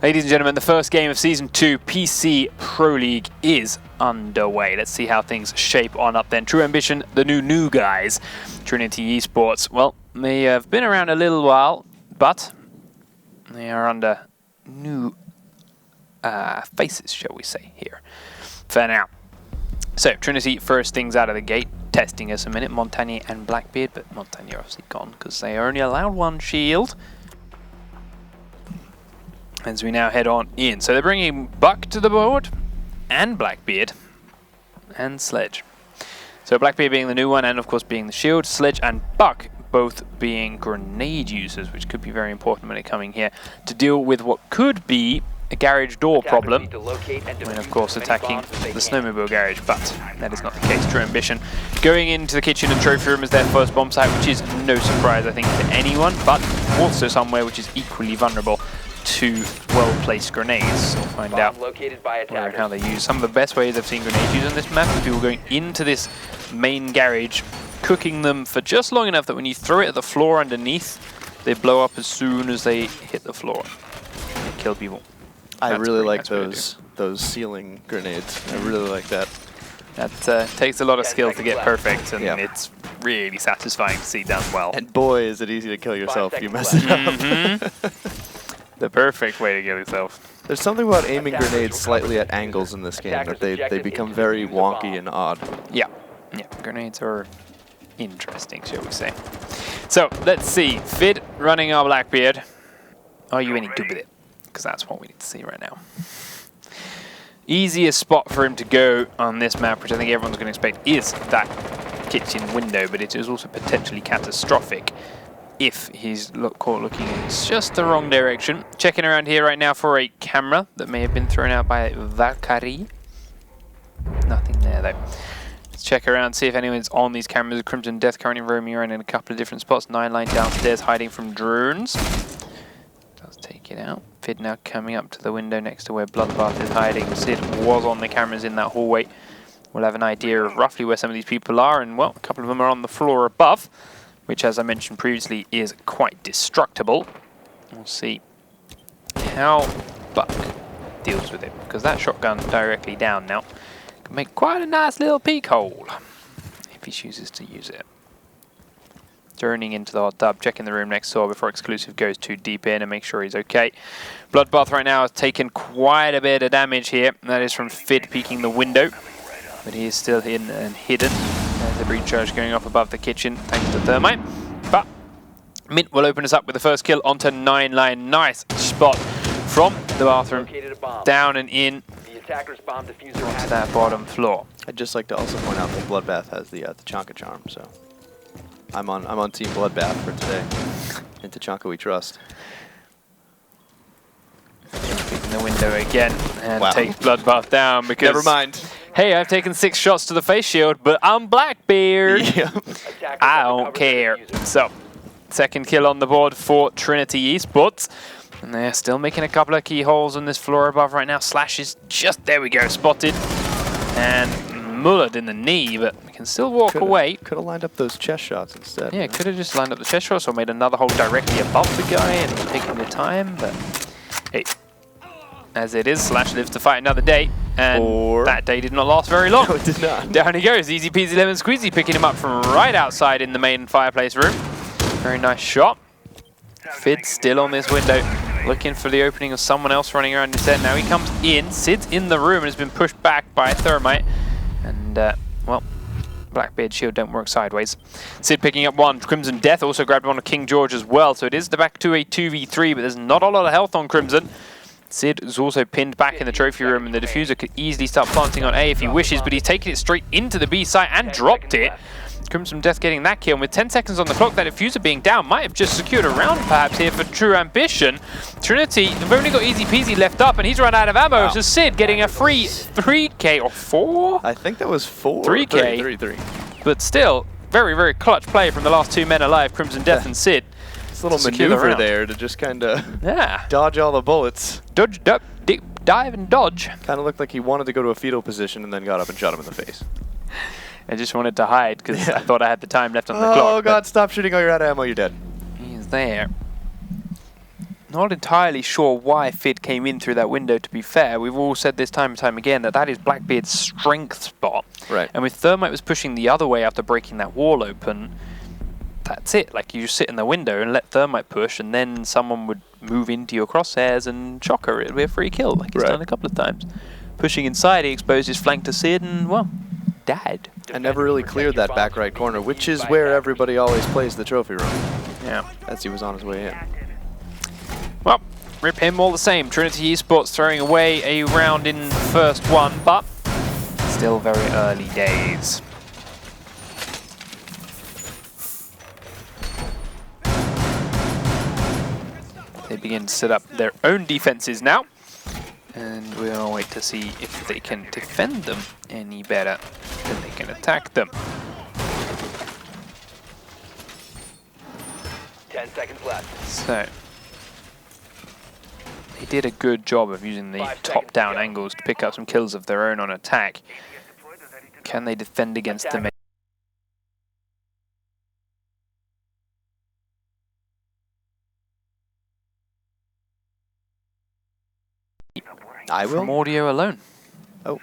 Ladies and gentlemen, the first game of Season 2 PC Pro League is underway. Let's see how things shape on up then. True Ambition, the new guys, Trinity eSports. Well, they have been around a little while, but they are under new faces, shall we say, here for now. So, Trinity first things out of the gate, testing us a minute. Montagnier and Blackbeard, but Montagnier obviously gone because they are only allowed one shield. As we now head on in. So they're bringing Buck to the board, and Blackbeard, and Sledge. So Blackbeard being the new one, and of course being the shield. Sledge and Buck both being grenade users, which could be very important when they're coming here to deal with what could be a garage door problem when, of course, attacking the snowmobile garage, but that is not the case. True Ambition going into the kitchen and trophy room as their first bomb site, which is no surprise, I think, to anyone, but also somewhere which is equally vulnerable to well-placed grenades. We'll find out where and how they use. Some of the best ways I've seen grenades used on this map is people going into this main garage, cooking them for just long enough that when you throw it at the floor underneath, they blow up as soon as they hit the floor and kill people. I really like those ceiling grenades. I really like that. That takes a lot of skill to get perfect, and it's really satisfying to see done well. And boy, is it easy to kill yourself if you mess it up. The perfect way to kill yourself. There's something about aiming grenades slightly at angles in this game that they become very wonky and odd. Yeah, grenades are interesting, shall we say. So, let's see. Fid running our Blackbeard. Are you any good with it? Because that's what we need to see right now. Easiest spot for him to go on this map, which I think everyone's going to expect, is that kitchen window, but it is also potentially catastrophic if he's caught looking in just the wrong direction. Checking around here right now for a camera that may have been thrown out by Valkyrie. Nothing there though. Let's check around, see if anyone's on these cameras. Crimson Death currently roaming around in a couple of different spots. 9 line downstairs hiding from drones. Does take it out. Fid now coming up to the window next to where Bloodbath is hiding. Sid was on the cameras in that hallway. We'll have an idea of roughly where some of these people are, and well, a couple of them are on the floor above, which, as I mentioned previously, is quite destructible. We'll see how Buck deals with it, because that shotgun directly down now can make quite a nice little peek hole if he chooses to use it. Turning into the hot tub, checking the room next door before Exclusive goes too deep in and make sure he's okay. Bloodbath right now has taken quite a bit of damage here. That is from Fid peeking the window, but he is still hidden and hidden. There's a breach charge going off above the kitchen, thanks to Thermite. But Mint will open us up with the first kill onto 9 line. Nice spot from the bathroom, down and in onto that bottom floor. I'd just like to also point out that Bloodbath has the Tachanka charm, so I'm on Team Bloodbath for today. In Tachanka we trust. Peeking the window again and take Bloodbath down because never mind. Hey, I've taken 6 shots to the face shield, but I'm Blackbeard. I don't care. So, second kill on the board for Trinity eSports. And they're still making a couple of key holes on this floor above right now. Slash is just, there we go, spotted. And mullered in the knee, but we can still walk away. Could have lined up those chest shots instead. Yeah, could have just lined up the chest shots or made another hole directly above the guy and taking the time, but hey. As it is, Slash lives to fight another day, and that day did not last very long. No, it did not. Down he goes, easy peasy lemon squeezy, picking him up from right outside in the main fireplace room. Very nice shot. Fid still on this window, looking for the opening of someone else running around his head. Now he comes in, Sid's in the room and has been pushed back by Thermite, and well, Blackbeard shield don't work sideways. Sid picking up one. Crimson Death also grabbed one of King George as well, so it is the back to a 2v3, but there's not a lot of health on Crimson. Sid is also pinned back in the trophy room, and the diffuser could easily start planting on A if he wishes, but he's taken it straight into the B site and dropped it. Crimson Death getting that kill, and with 10 seconds on the clock, that diffuser being down might have just secured a round perhaps here for True Ambition. Trinity have only got easy peasy left up, and he's run out of ammo, so Sid getting a free 3k or 4? I think that was 4. 3k. 3. But still, very, very clutch play from the last 2 men alive, Crimson Death and Sid. Little maneuver there to just kind of dodge all the bullets. Dodge, dive and dodge. Kind of looked like he wanted to go to a fetal position and then got up and shot him in the face. I just wanted to hide because I thought I had the time left on the clock. Oh god, stop shooting, oh you're out of ammo, you're dead. He's there. Not entirely sure why Fid came in through that window, to be fair. We've all said this time and time again that that is Blackbeard's strength spot. Right. And with Thermite was pushing the other way after breaking that wall open, that's it. Like, you just sit in the window and let Thermite push, and then someone would move into your crosshairs and shock her. It'll be a free kill, like he's done a couple of times. Pushing inside, he exposed his flank to Sid and, well, died. And never really cleared that back right corner, which is where everybody always plays the trophy room. Yeah. As he was on his way in. Well, rip him all the same. Trinity eSports throwing away a round in the first one, but still very early days. They begin to set up their own defenses now, and we'll wait to see if they can defend them any better than they can attack them. 10 seconds left. So they did a good job of using the top-down angles to pick up some kills of their own on attack. Can they defend against them? I will. From audio alone. Oh.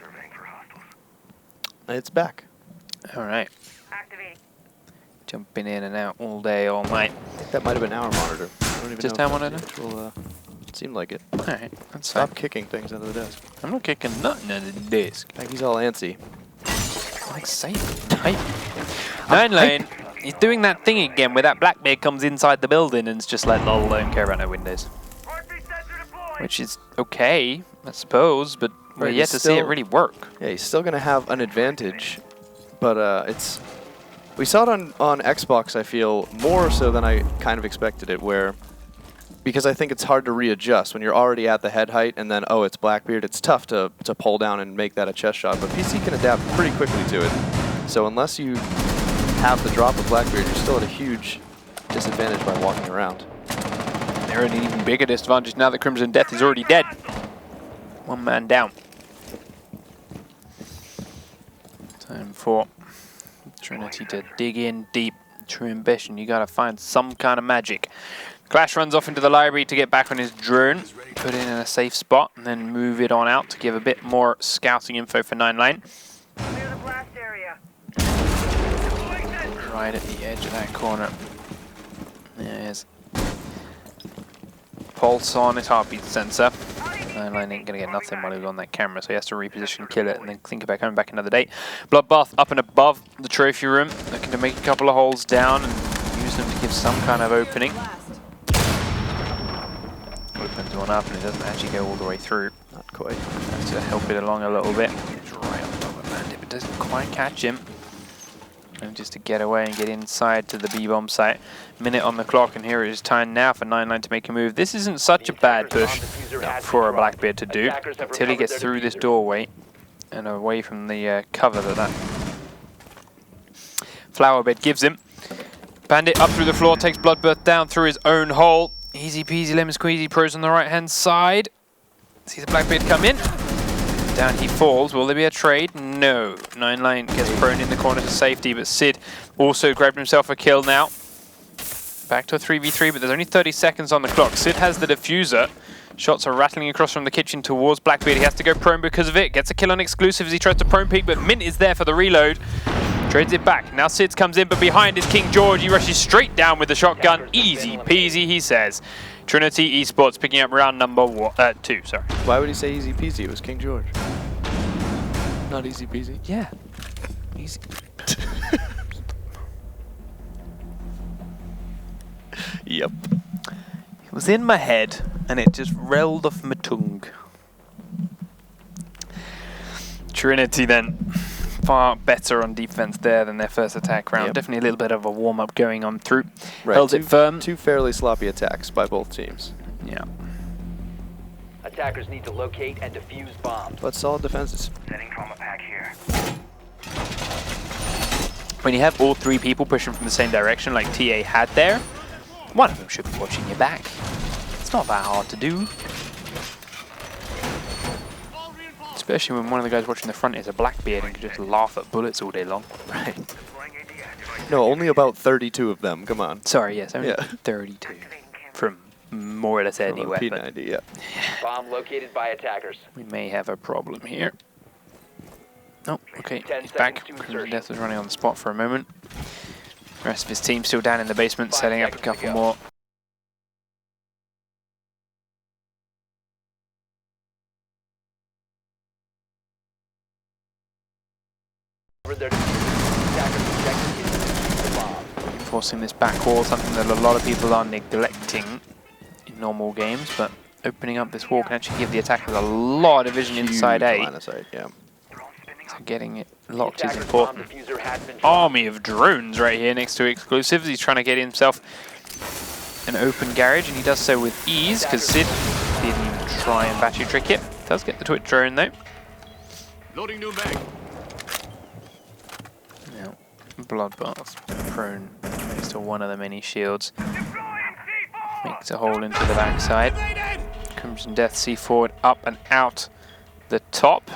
It's back. All right. Jumping in and out all day, all night. I think that might have been our monitor. I don't even Just know our if monitor? that's the actual, it seemed like it. All right, that's fine. Stop kicking things under the desk. I'm not kicking nothing under the desk. Like he's all antsy. Like, say type. 9 lane. He's doing that thing again where that Blackbeard comes inside the building and it's just like, lol, don't care about no windows. Which is okay, I suppose, but we're yet to see it really work. Yeah, he's still going to have an advantage, but it's... We saw it on Xbox, I feel, more so than I kind of expected it, where... Because I think it's hard to readjust when you're already at the head height and then, oh, it's Blackbeard, it's tough to pull down and make that a chest shot, but PC can adapt pretty quickly to it. So unless you have the drop of Blackbeard, you're still at a huge disadvantage by walking around. They're at an even bigger disadvantage now that Crimson Death is already dead. One man down. Time for Trinity to dig in deep. True ambition, you gotta find some kind of magic. Clash runs off into the library to get back on his drone, put it in a safe spot, and then move it on out to give a bit more scouting info for 9 lane. Clear the blast area. Right at the edge of that corner. There's pulse on his heartbeat sensor. 9 lane ain't gonna get nothing while he's on that camera, so he has to reposition, kill it, and then think about coming back another day. Bloodbath up and above the trophy room, looking to make a couple of holes down and use them to give some kind of opening. Opens one up and it doesn't actually go all the way through. Not quite. Has to help it along a little bit. It's right on top of Bandit, but doesn't quite catch him. And just to get away and get inside to the B-bomb site. Minute on the clock, and here it is time now for 9 lane to make a move. This isn't such a bad push for a Blackbeard to do until he gets through this doorway and away from the cover that flower bed gives him. Bandit up through the floor, takes Bloodbath down through his own hole. Easy peasy lemon squeezy. Pros on the right hand side. Sees the Blackbeard come in. Down he falls. Will there be a trade? No. 9 lane gets prone in the corner to safety, but Sid also grabbed himself a kill now. Back to a 3v3, but there's only 30 seconds on the clock. Sid has the diffuser. Shots are rattling across from the kitchen towards Blackbeard. He has to go prone because of it. Gets a kill on exclusive as he tries to prone peek, but Mint is there for the reload. Trades it back. Now Sid's comes in, but behind is King George. He rushes straight down with the shotgun. Easy peasy, he says. Trinity eSports picking up round number 2, sorry. Why would he say easy peasy? It was King George. Not easy peasy. Yeah. Easy. Yep. It was in my head, and it just rolled off my tongue. Trinity then. Far better on defense there than their first attack round. Yep. Definitely a little bit of a warm-up going on through. Right. Held it firm. Two fairly sloppy attacks by both teams. Yeah. Attackers need to locate and defuse bombs. But solid defenses. Setting trauma pack here. When you have all 3 people pushing from the same direction like TA had there, one of them should be watching your back. It's not that hard to do. Especially when one of the guys watching the front is a Blackbeard and can just laugh at bullets all day long. Right. No, only about 32 of them. Come on. Sorry, yes, only Yeah. 32 from more or less any From a weapon. P90, yeah. Bomb located by attackers. We may have a problem here. Oh, okay, 10 he's back. seconds to Crimson insertion. Death was running on the spot for a moment. The rest of his team still down in the basement, 5 setting up a seconds to couple go. more. Cover their defusers. Attackers objective is to defuse the bomb. Reinforcing this back wall, something that a lot of people are neglecting in normal games, but opening up this wall can actually give the attackers a lot of vision inside Huge A. line of sight, yeah. So getting it locked is Attackers' bomb important. diffuser has been dropped. Army of drones right here next to explosives. He's trying to get himself an open garage, and he does so with ease because Sid didn't even try and battery trick it. Does get the Twitch drone though. Loading new mag. Now, Bloodbath prone next to one of the many shields. Makes a hole into the backside. Crimson Death C4 up and out the top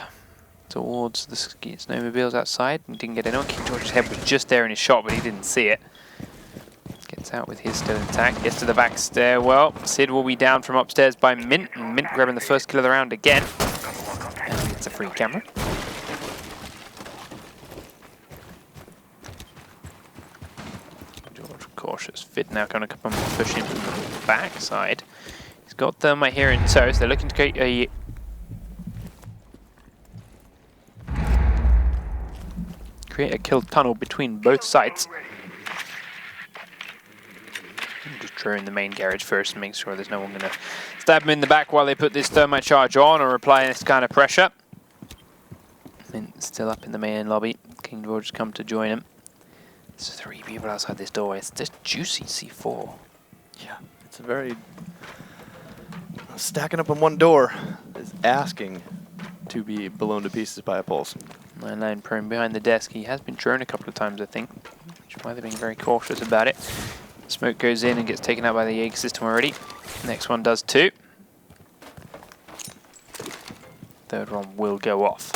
towards the snowmobiles outside, and didn't get anyone. King George's head was just there in his shot, but he didn't see it. Gets out with his still intact. Gets to the back stairwell. Sid will be down from upstairs by Mint, and Mint grabbing the first kill of the round again. And it's a free camera. George cautious. Fit now going to come and push him from the backside. He's got Thermite here in tow, so they're looking to create a kill tunnel between both sites. Just drawing the main garage first and make sure there's no one going to stab him in the back while they put this thermite charge on or apply this kind of pressure. Mint's still up in the main lobby. King George has come to join him. There's 3 people outside this doorway. It's just juicy C4. Yeah, it's a very... Stacking up on one door is asking to be blown to pieces by a pulse. 9-9 prone behind the desk. He has been drone a couple of times, I think, which is why they're being very cautious about it. Smoke goes in and gets taken out by the Jaeger system already. Next one does too. Third one will go off.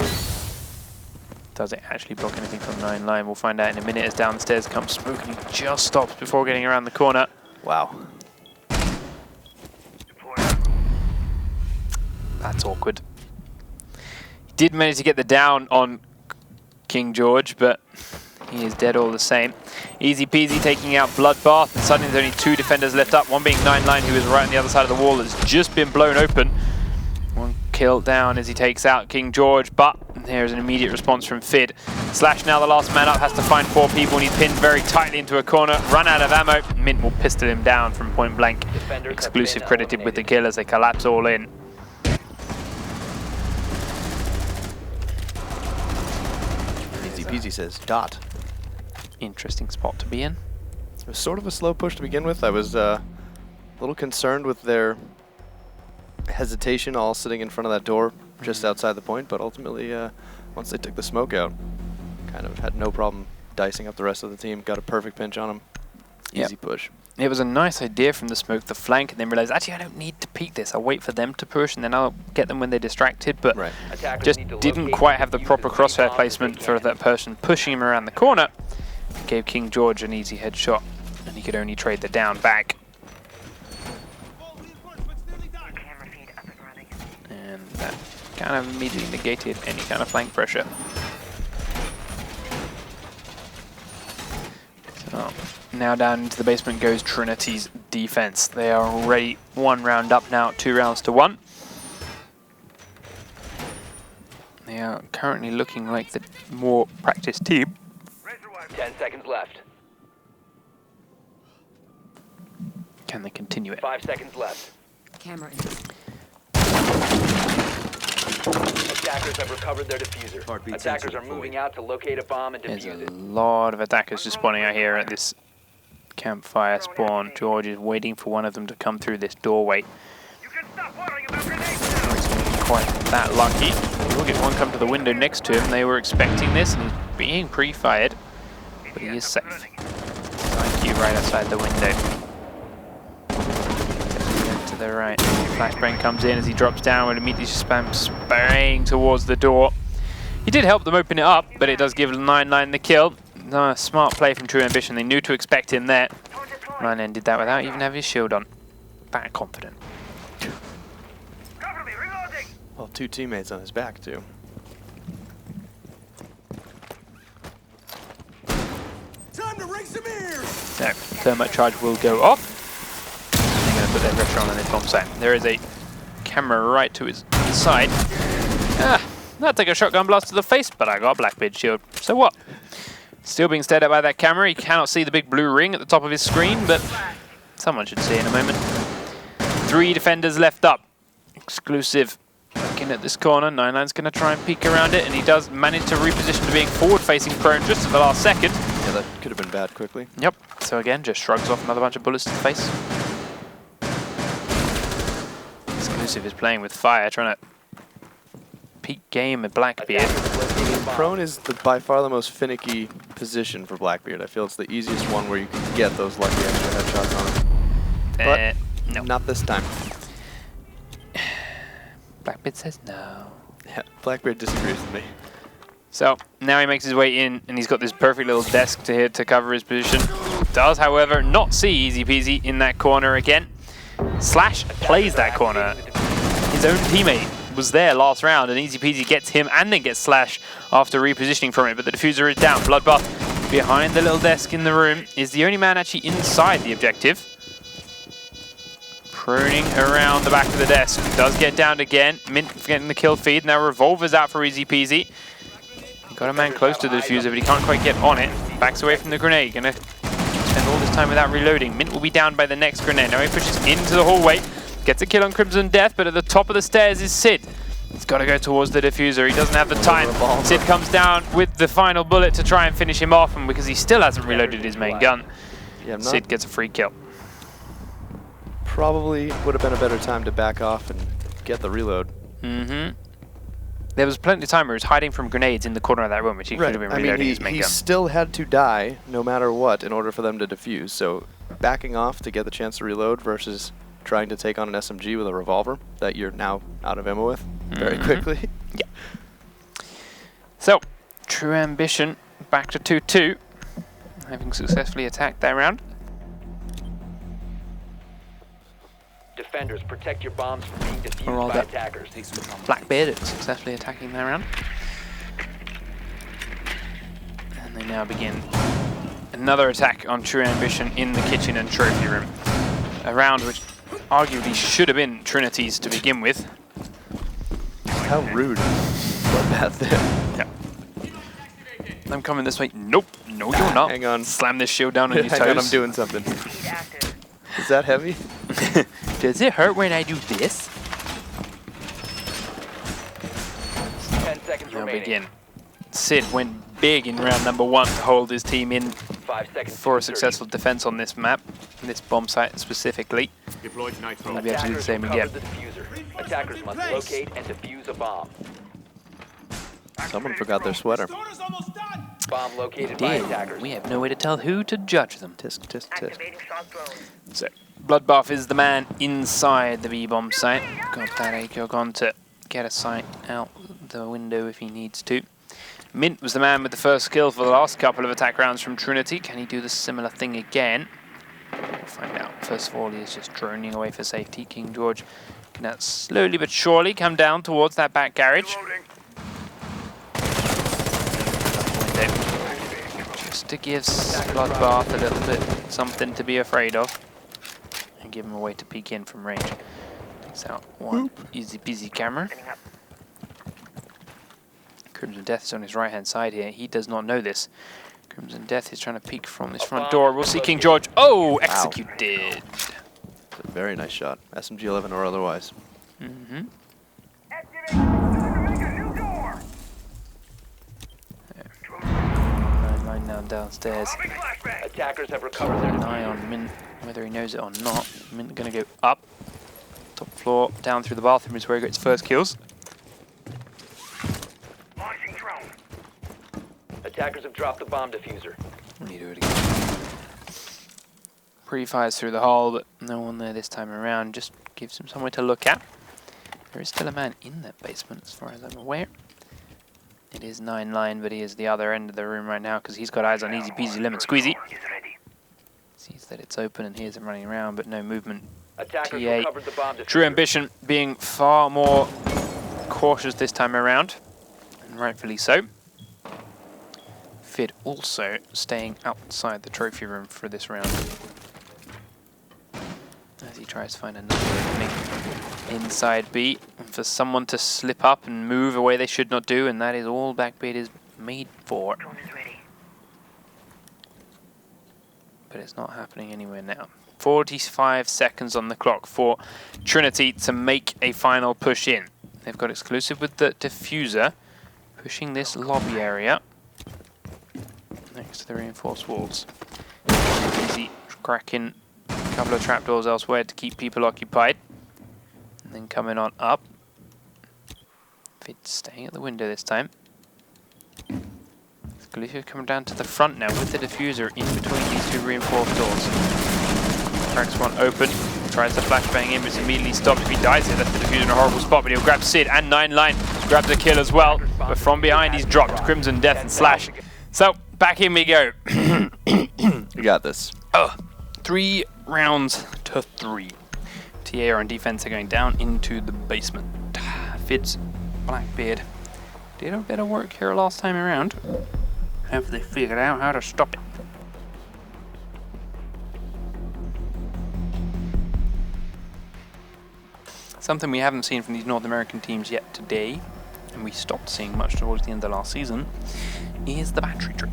Does it actually block anything from 9-9? We'll find out in a minute as down the stairs comes Smoke, and he just stops before getting around the corner. Wow. That's awkward. He did manage to get the down on King George, but he is dead all the same. Easy peasy taking out Bloodbath, and suddenly there's only 2 defenders left up, one being 9-9 who is right on the other side of the wall that's just been blown open. One kill down as he takes out King George, but there's an immediate response from Fid. Slash now the last man up, has to find 4 people, and he's pinned very tightly into a corner, run out of ammo. Mint will pistol him down from point blank. Defenders Exclusive have been credited with the eliminated. kill as they collapse all in. Easy peasy says dot. Interesting spot to be in. It was sort of a slow push to begin with. I was a little concerned with their hesitation all sitting in front of that door just outside the point, but ultimately once they took the smoke out, kind of had no problem dicing up the rest of the team. Got a perfect pinch on them. Yep. Easy push. It was a nice idea from the smoke, the flank, and then realized, actually, I don't need to peek this. I'll wait for them to push, and then I'll get them when they're distracted. But Right. Attackers just need to didn't locate quite and have the defuse proper as many crosshair bombs as placement they for can. that person pushing him around the corner. Gave King George an easy headshot, and he could only trade the down back. And that kind of immediately negated any kind of flank pressure. So now down into the basement goes Trinity's defense. They are already 1 round up now, 2 rounds to 1. They are currently looking like the more practiced team. 10 seconds left. Can they continue it? 5 seconds left. Camera in. Attackers have recovered their diffuser. Heartbeat Attackers sensor are moving deployed. out to locate a bomb and There's defuse a it. lot of attackers just spawning out here at this campfire spawn. George is waiting for one of them to come through this doorway. He's quite that lucky. He will get one come to the window next to him. They were expecting this, and he's being pre-fired, but he is safe. Like you right outside the window. To the right. Flashbang comes in as he drops down and immediately spams spraying towards the door. He did help them open it up, but it does give 9-9 the kill. Smart play from True Ambition. They knew to expect him there. 9-9 did that without even having his shield on. that confident. Well, 2 teammates on his back, too. Time to ring some ears. So, thermite charge will go off. They're going to put their pressure on this bomb site. There is a camera right to his side. That'll take a shotgun blast to the face, but I got a Blackbeard shield. So what? Still being stared at by that camera. He cannot see the big blue ring at the top of his screen, but someone should see in a moment. 3 defenders left up. Exclusive. Looking at this corner, 99's going to try and peek around it, and he does manage to reposition to being forward-facing prone just at the last second. Yeah, that could have been bad quickly. Yep. So again, just shrugs off another bunch of bullets to the face. Exclusive is playing with fire, trying to peak game at Blackbeard. Prone is by far the most finicky position for Blackbeard. I feel it's the easiest one where you can get those lucky extra headshots on him. But No. not this time. Blackbeard says no. Yeah, Blackbeard disagrees with me. So now he makes his way in, and he's got this perfect little desk to cover his position. Does, however, not see Easy Peasy in that corner again. Slash plays that corner. His own teammate was there last round, and Easy Peasy gets him and then gets Slash after repositioning from it, but the diffuser is down. Bloodbath behind the little desk in the room is the only man actually inside the objective. Pruning around the back of the desk. Does get downed again. Mint getting the kill feed. Now Revolver's out for Easy Peasy. Got a man close to the diffuser, but he can't quite get on it. Backs away from the grenade. Gonna spend all this time without reloading. Mint will be down by the next grenade. Now he pushes into the hallway. Gets a kill on Crimson Death, but at the top of the stairs is Sid. He's got to go towards the diffuser. He doesn't have the time. Sid comes down with the final bullet to try and finish him off, and because he still hasn't reloaded his main gun, Yeah, Sid gets a free kill. Probably would have been a better time to back off and get the reload. There was plenty of time where he was hiding from grenades in the corner of that room, which he could have been reloading his main he gun. still had to die no matter what in order for them to defuse. So backing off to get the chance to reload versus trying to take on an SMG with a revolver that you're now out of ammo with very quickly. Yeah. So, True Ambition back to 2-2, having successfully attacked that round. Defenders, protect your bombs from being defused by attackers. Blackbeard successfully attacking that round. And they now begin another attack on True Ambition in the kitchen and trophy room. A round which arguably should have been Trinity's to begin with. How rude. Bloodbath there. Yep. I'm coming this way. Nope. No, you're not. Hang on. Slam this shield down on your toes. Hang on, I'm doing something. Is that heavy? Does it hurt when I do this? 10 seconds Now remaining. begin. Sid went big in round number 1 to hold his team in 5 seconds for a to successful defense on this map, this bomb site specifically. Deployed nitro. We'll be able to do the Attackers same will again. cover the diffuser. Attackers must locate and defuse a bomb. Someone forgot their sweater. Stoner's almost done. Bomb located by Damn, attackers. we have no way to tell who to judge them. Tisk, tisk, tisk. So, Bloodbath is the man inside the B-bomb site. Got that ACOG on to get a sight out the window if he needs to. Mint was the man with the first kill for the last couple of attack rounds from Trinity. Can he do the similar thing again? We'll find out. First of all, he is just droning away for safety. King George can now slowly but surely come down towards that back garage. Just to give Bloodbath a little bit something to be afraid of. And give him a way to peek in from range. Takes out one easy peasy camera. Crimson Death is on his right hand side here. He does not know this. Crimson Death is trying to peek from this front door. We'll see King George. Oh, executed. A very nice shot. SMG-11 or otherwise. Line now downstairs. Attackers have recovered their An eye on Mint, whether he knows it or not. Mint going to go up. Top floor, down through the bathroom is where he got his first kills. Attackers have dropped the bomb diffuser. Let me do it again. Pre-fires through the hole, but no one there this time around. Just gives him somewhere to look at. There is still a man in that basement, as far as I'm aware. It is 9 line, but he is the other end of the room right now because he's got eyes on Easy Peasy Lemon Squeezy. Sees that it's open and hears him running around, but no movement Attackers TA. recovered the bomb True diffuser. Ambition being far more cautious this time around, and rightfully so. Fid also staying outside the trophy room for this round, as he tries to find another opening inside B, and for someone to slip up and move away they should not do, and that is all Backbeat is made for. But it's not happening anywhere now. 45 seconds on the clock for Trinity to make a final push in. They've got exclusive with the diffuser, pushing this lobby area next to the reinforced walls. Easy cracking a couple of trapdoors elsewhere to keep people occupied. And then coming on up. Fid staying at the window this time. Exclusive coming down to the front now with the diffuser in between these two reinforced doors. Cracks one open, tries to flashbang in, but it's immediately stopped. If he dies here, that's the diffuser in a horrible spot, but he'll grab Sid, and 9line grabs a kill as well. But from behind he's dropped Crimson Death and Slash. So back in we go. You got this. 3 rounds to 3. TA on defense are going down into the basement. Fid's Blackbeard did a bit of work here last time around. Have they figured out how to stop it? Something we haven't seen from these North American teams yet today, and we stopped seeing much towards the end of last season, is the battery trick.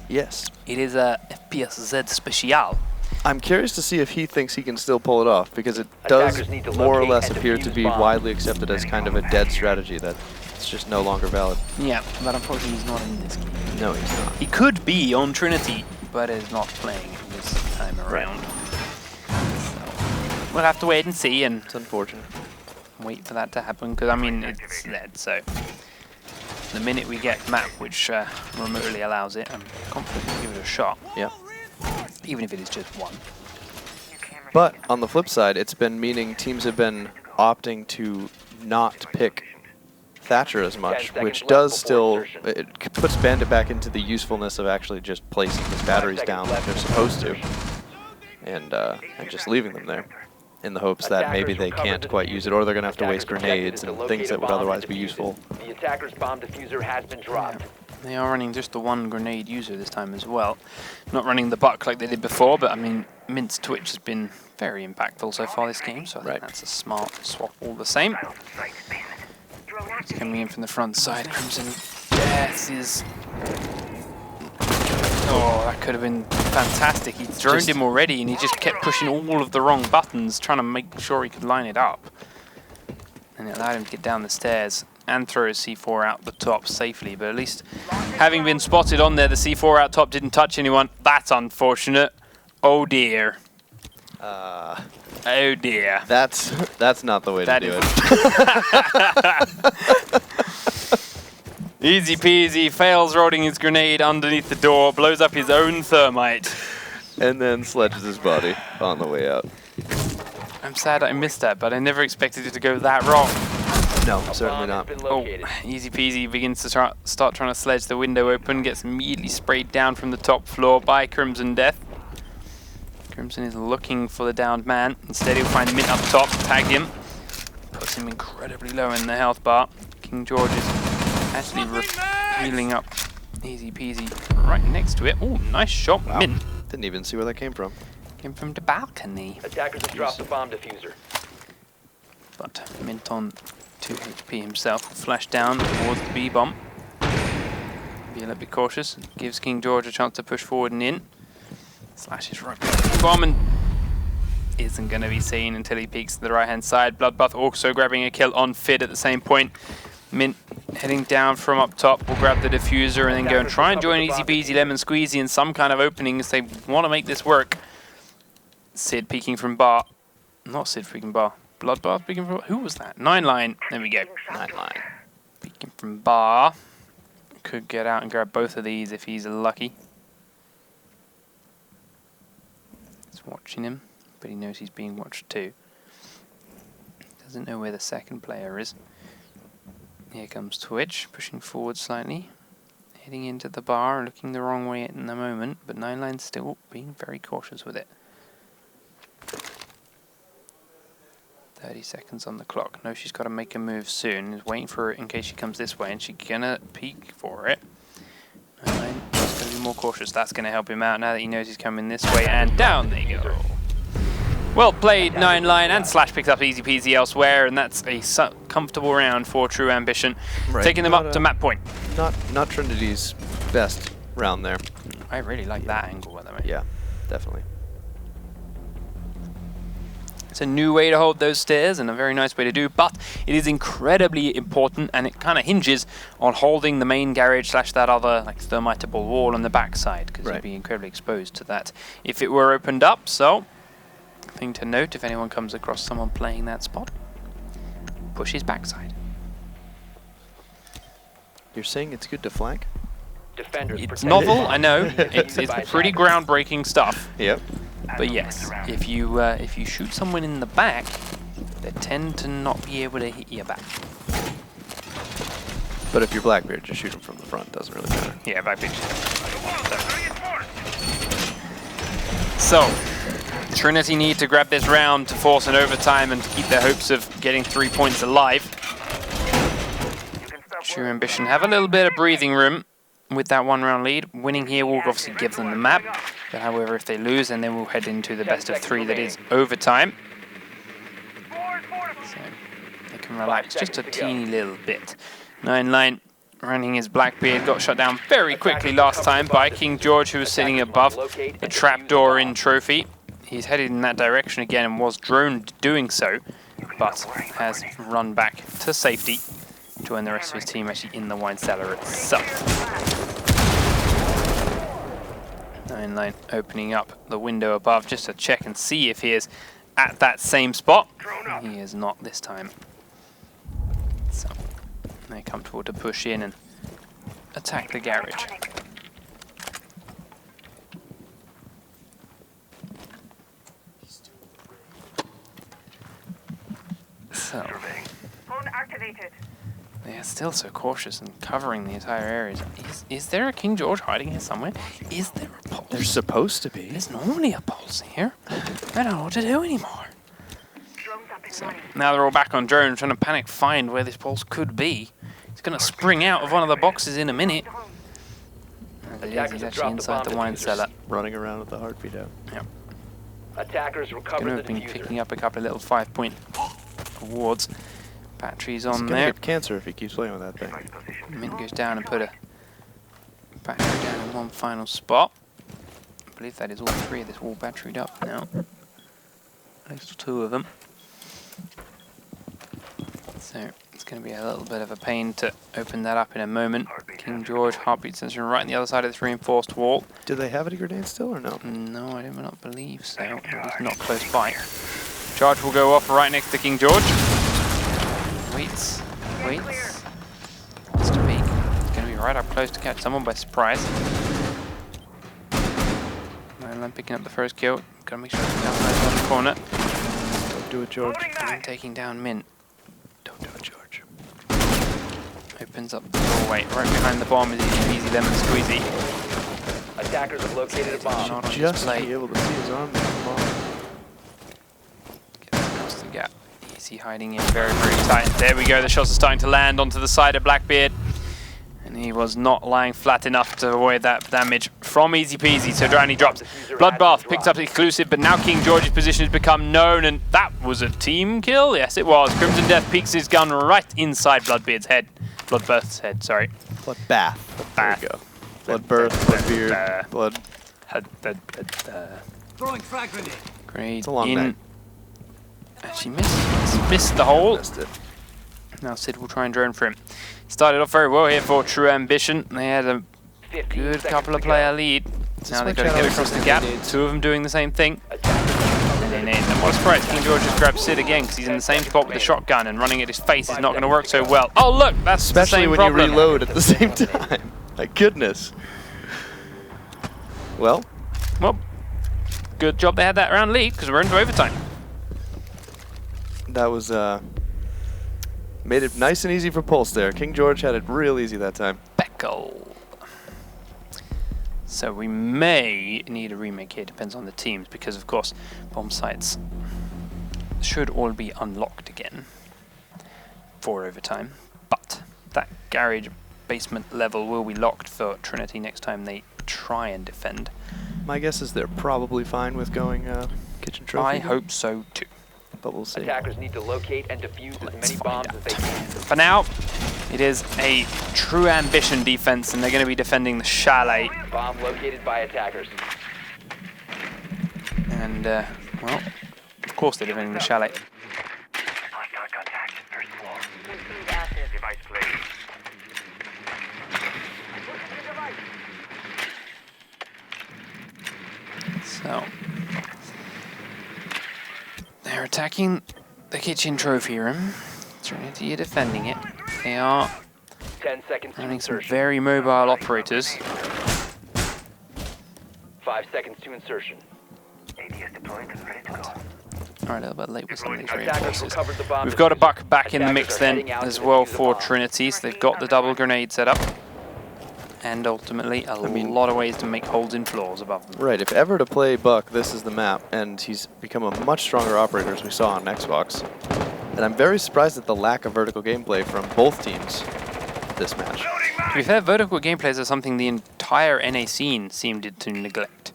Yes. It is a FPSZ Special. I'm curious to see if he thinks he can still pull it off, because it does Attackers need to more or locate less and appear defuse to be bomb. widely accepted as kind of a dead strategy that it's just no longer valid. Yeah, but unfortunately he's not in this game. No, he's not. He could be on Trinity, but is not playing this time around. So we'll have to wait and see and It's unfortunate. wait for that to happen, because I mean it's LED, so the minute we get map which remotely allows it, I'm confident we'll give it a shot, Yeah. even if it is just one. But on the flip side, it's been meaning teams have been opting to not pick Thatcher as much, 10 seconds which left does before still, insertion. it puts Bandit back into the usefulness of actually just placing his batteries 5 down seconds like left they're supposed to, before and just leaving them there in the hopes that maybe they can't quite use it, or they're going to have to waste grenades and things that would otherwise be useful. The attacker's bomb diffuser has been dropped. They are running just the one grenade user this time as well. Not running the buck like they did before, but I mean, Mint's Twitch has been very impactful so far this game, so I think that's a smart swap all the same. He's coming in from the front side. Crimson Death is... Oh, that could have been fantastic. He droned him already and he just kept pushing all of the wrong buttons, trying to make sure he could line it up. And it allowed him to get down the stairs and throw his C4 out the top safely, but at least having been spotted on there, the C4 out top didn't touch anyone. That's unfortunate. Oh dear. Oh dear. That's not the way to do it. Easy peasy, fails rolling his grenade underneath the door, blows up his own thermite. And then sledges his body on the way out. I'm sad I missed that, but I never expected it to go that wrong. No, certainly not. Oh, easy peasy begins to start trying to sledge the window open, gets immediately sprayed down from the top floor by Crimson Death. Crimson is looking for the downed man. Instead he'll find Mint up top, tag him. Puts him incredibly low in the health bar. King George is actually healing up easy peasy right next to it. Oh, nice shot, Wow. Mint. Didn't even see where that came from. Came from the balcony. Attackers have dropped the bomb diffuser. But Mint on 2 HP himself will flash down towards the B-bomb. Be a little bit cautious. Gives King George a chance to push forward and in. Slashes right behind the bomb and isn't going to be seen until he peeks to the right-hand side. Bloodbath also grabbing a kill on Fid at the same point. Mint heading down from up top will grab the diffuser and then go and try and join easy peasy lemon squeezy in some kind of opening as they want to make this work. Sid peeking from bar. Not Sid peeking bar. Bloodbath peeking from... Who was that? 9line. There we go. 9line. Peeking from bar. Could get out and grab both of these if he's lucky. He's watching him, but he knows he's being watched too. Doesn't know where the second player is. Here comes Twitch, pushing forward slightly. Heading into the bar, looking the wrong way in the moment, but 9line's still being very cautious with it. 30 seconds on the clock. No, she's got to make a move soon. Is waiting for it in case she comes this way, and she's gonna peek for it. And he's gonna be more cautious. That's gonna help him out now that he knows he's coming this way. And down they go. Well played, 9line, and Slash picks up easy peasy elsewhere, and that's a comfortable round for True Ambition, taking them up to map point. Not Trinity's best round there. I really like that angle, by the way. Yeah, definitely. It's a new way to hold those stairs and a very nice way to do, but it is incredibly important, and it kind of hinges on holding the main garage slash that other like thermitable wall on the backside, because you'd be incredibly exposed to that if it were opened up. So, thing to note if anyone comes across someone playing that spot, push his backside. You're saying it's good to flank? It's novel, I know. It's pretty groundbreaking stuff. Yep. But yes, if you shoot someone in the back, they tend to not be able to hit your back. But if you're Blackbeard, just shoot them from the front. Doesn't really matter. Yeah, Blackbeard. So, Trinity need to grab this round to force an overtime and to keep their hopes of getting 3 points alive. True Ambition have a little bit of breathing room with that 1 round lead. Winning here will obviously give them the map. But however, if they lose, then they will head into the best of 3 that is overtime. So they can relax just a teeny little bit. 9line running his Blackbeard, got shut down very quickly last time by King George, who was sitting above the trapdoor in trophy. He's headed in that direction again and was droned doing so, but has run back to safety. Join the rest of his team actually in the wine cellar itself. 9line opening up the window above just to check and see if he is at that same spot. He is not this time. So they're comfortable to push in and attack the garage. So they are still so cautious and covering the entire area. Is there a King George hiding here somewhere? Is there a pulse? There's supposed to be. There's normally a pulse here. I don't know what to do anymore. So now they're all back on drone trying to panic find where this pulse could be. It's going to spring out of one of the boxes in a minute. He's actually inside the wine cellar. Running around with the heartbeat out. Yep. Attackers recovered the Going to have been diffuser. picking up a couple of little 5-point awards. Batteries on He's gonna there. get cancer if he keeps playing with that thing. Mint goes down and put a battery down in one final spot. I believe that is all 3 of this all batteried up now. At least 2 of them. So it's going to be a little bit of a pain to open that up in a moment. King George, heartbeat sensor right on the other side of this reinforced wall. Do they have any grenades still or no? No, I do not believe so. At least not close by. Charge will go off right next to King George. Waits. Wants to peek. It's going to be right up close to catch someone by surprise. 9line picking up the first kill. Got to make sure it's down right on the corner. Don't do it, George. And taking down Mint. Don't do it, George. Opens up the doorway. Right behind the bomb is easy lemon squeezy. Attackers have located a bomb. Not on Just display. be able to see his arm. Gets across the gap. Easy hiding in very, very tight. There we go. The shots are starting to land onto the side of Blackbeard. And he was not lying flat enough to avoid that damage from Easy Peasy. So Drowny drops. Bloodbath picks up the exclusive, but now King George's position has become known, and that was a team kill? Yes, it was. Crimson Death peeks his gun right inside Bloodbeard's head. Bloodbath's head, sorry. Bloodbath. There you go. Bloodbirth, Bloodbeard, Blood. Throwing frag grenade. Great. It's a long night. Actually missed the hole. Missed it. Now Sid will try and drone for him. Started off very well here for True Ambition. They had a good couple of player lead. Now they've got to get across the gap. 2 of them doing the same thing. And they need them. What a surprise. King George just grabbed Sid again because he's in the same spot with the shotgun, and running at his face is not going to work so well. Oh look, that's Especially the same when problem. you reload at the same time. My goodness. Well, Good job they had that round lead because we're into overtime. that was made it nice and easy for Pulse there. King George had it real easy that time. Beckle. So we may need a remake here, depends on the teams, because of course bomb sites should all be unlocked again for overtime. But that garage basement level will be locked for Trinity next time they try and defend. My guess is they're probably fine with going kitchen trophy. I hope so too. But we'll see. Attackers need to locate and defuse as Let's many find bombs as they can. For now, it is a true ambition defense, and they're going to be defending the Chalet. Bomb located by attackers. And, well, of course they're defending the Chalet. So, they're attacking the kitchen trophy room. Trinity are defending it. They are 10 seconds to having some insertion. very mobile operators. 5 seconds to insertion. Are a little bit late with some of these Attackers reinforcers. recovered the bomb. We've got a diffuser. buck back in the Attackers mix are then heading out as to well defuse the for bomb. Trinity. So they've got the double grenade set up. And ultimately a lot of ways to make holes in floors above them. Right, if ever to play Buck, this is the map, and he's become a much stronger operator as we saw on Xbox. And I'm very surprised at the lack of vertical gameplay from both teams this match. To be fair, vertical gameplays are something the entire NA scene seemed to neglect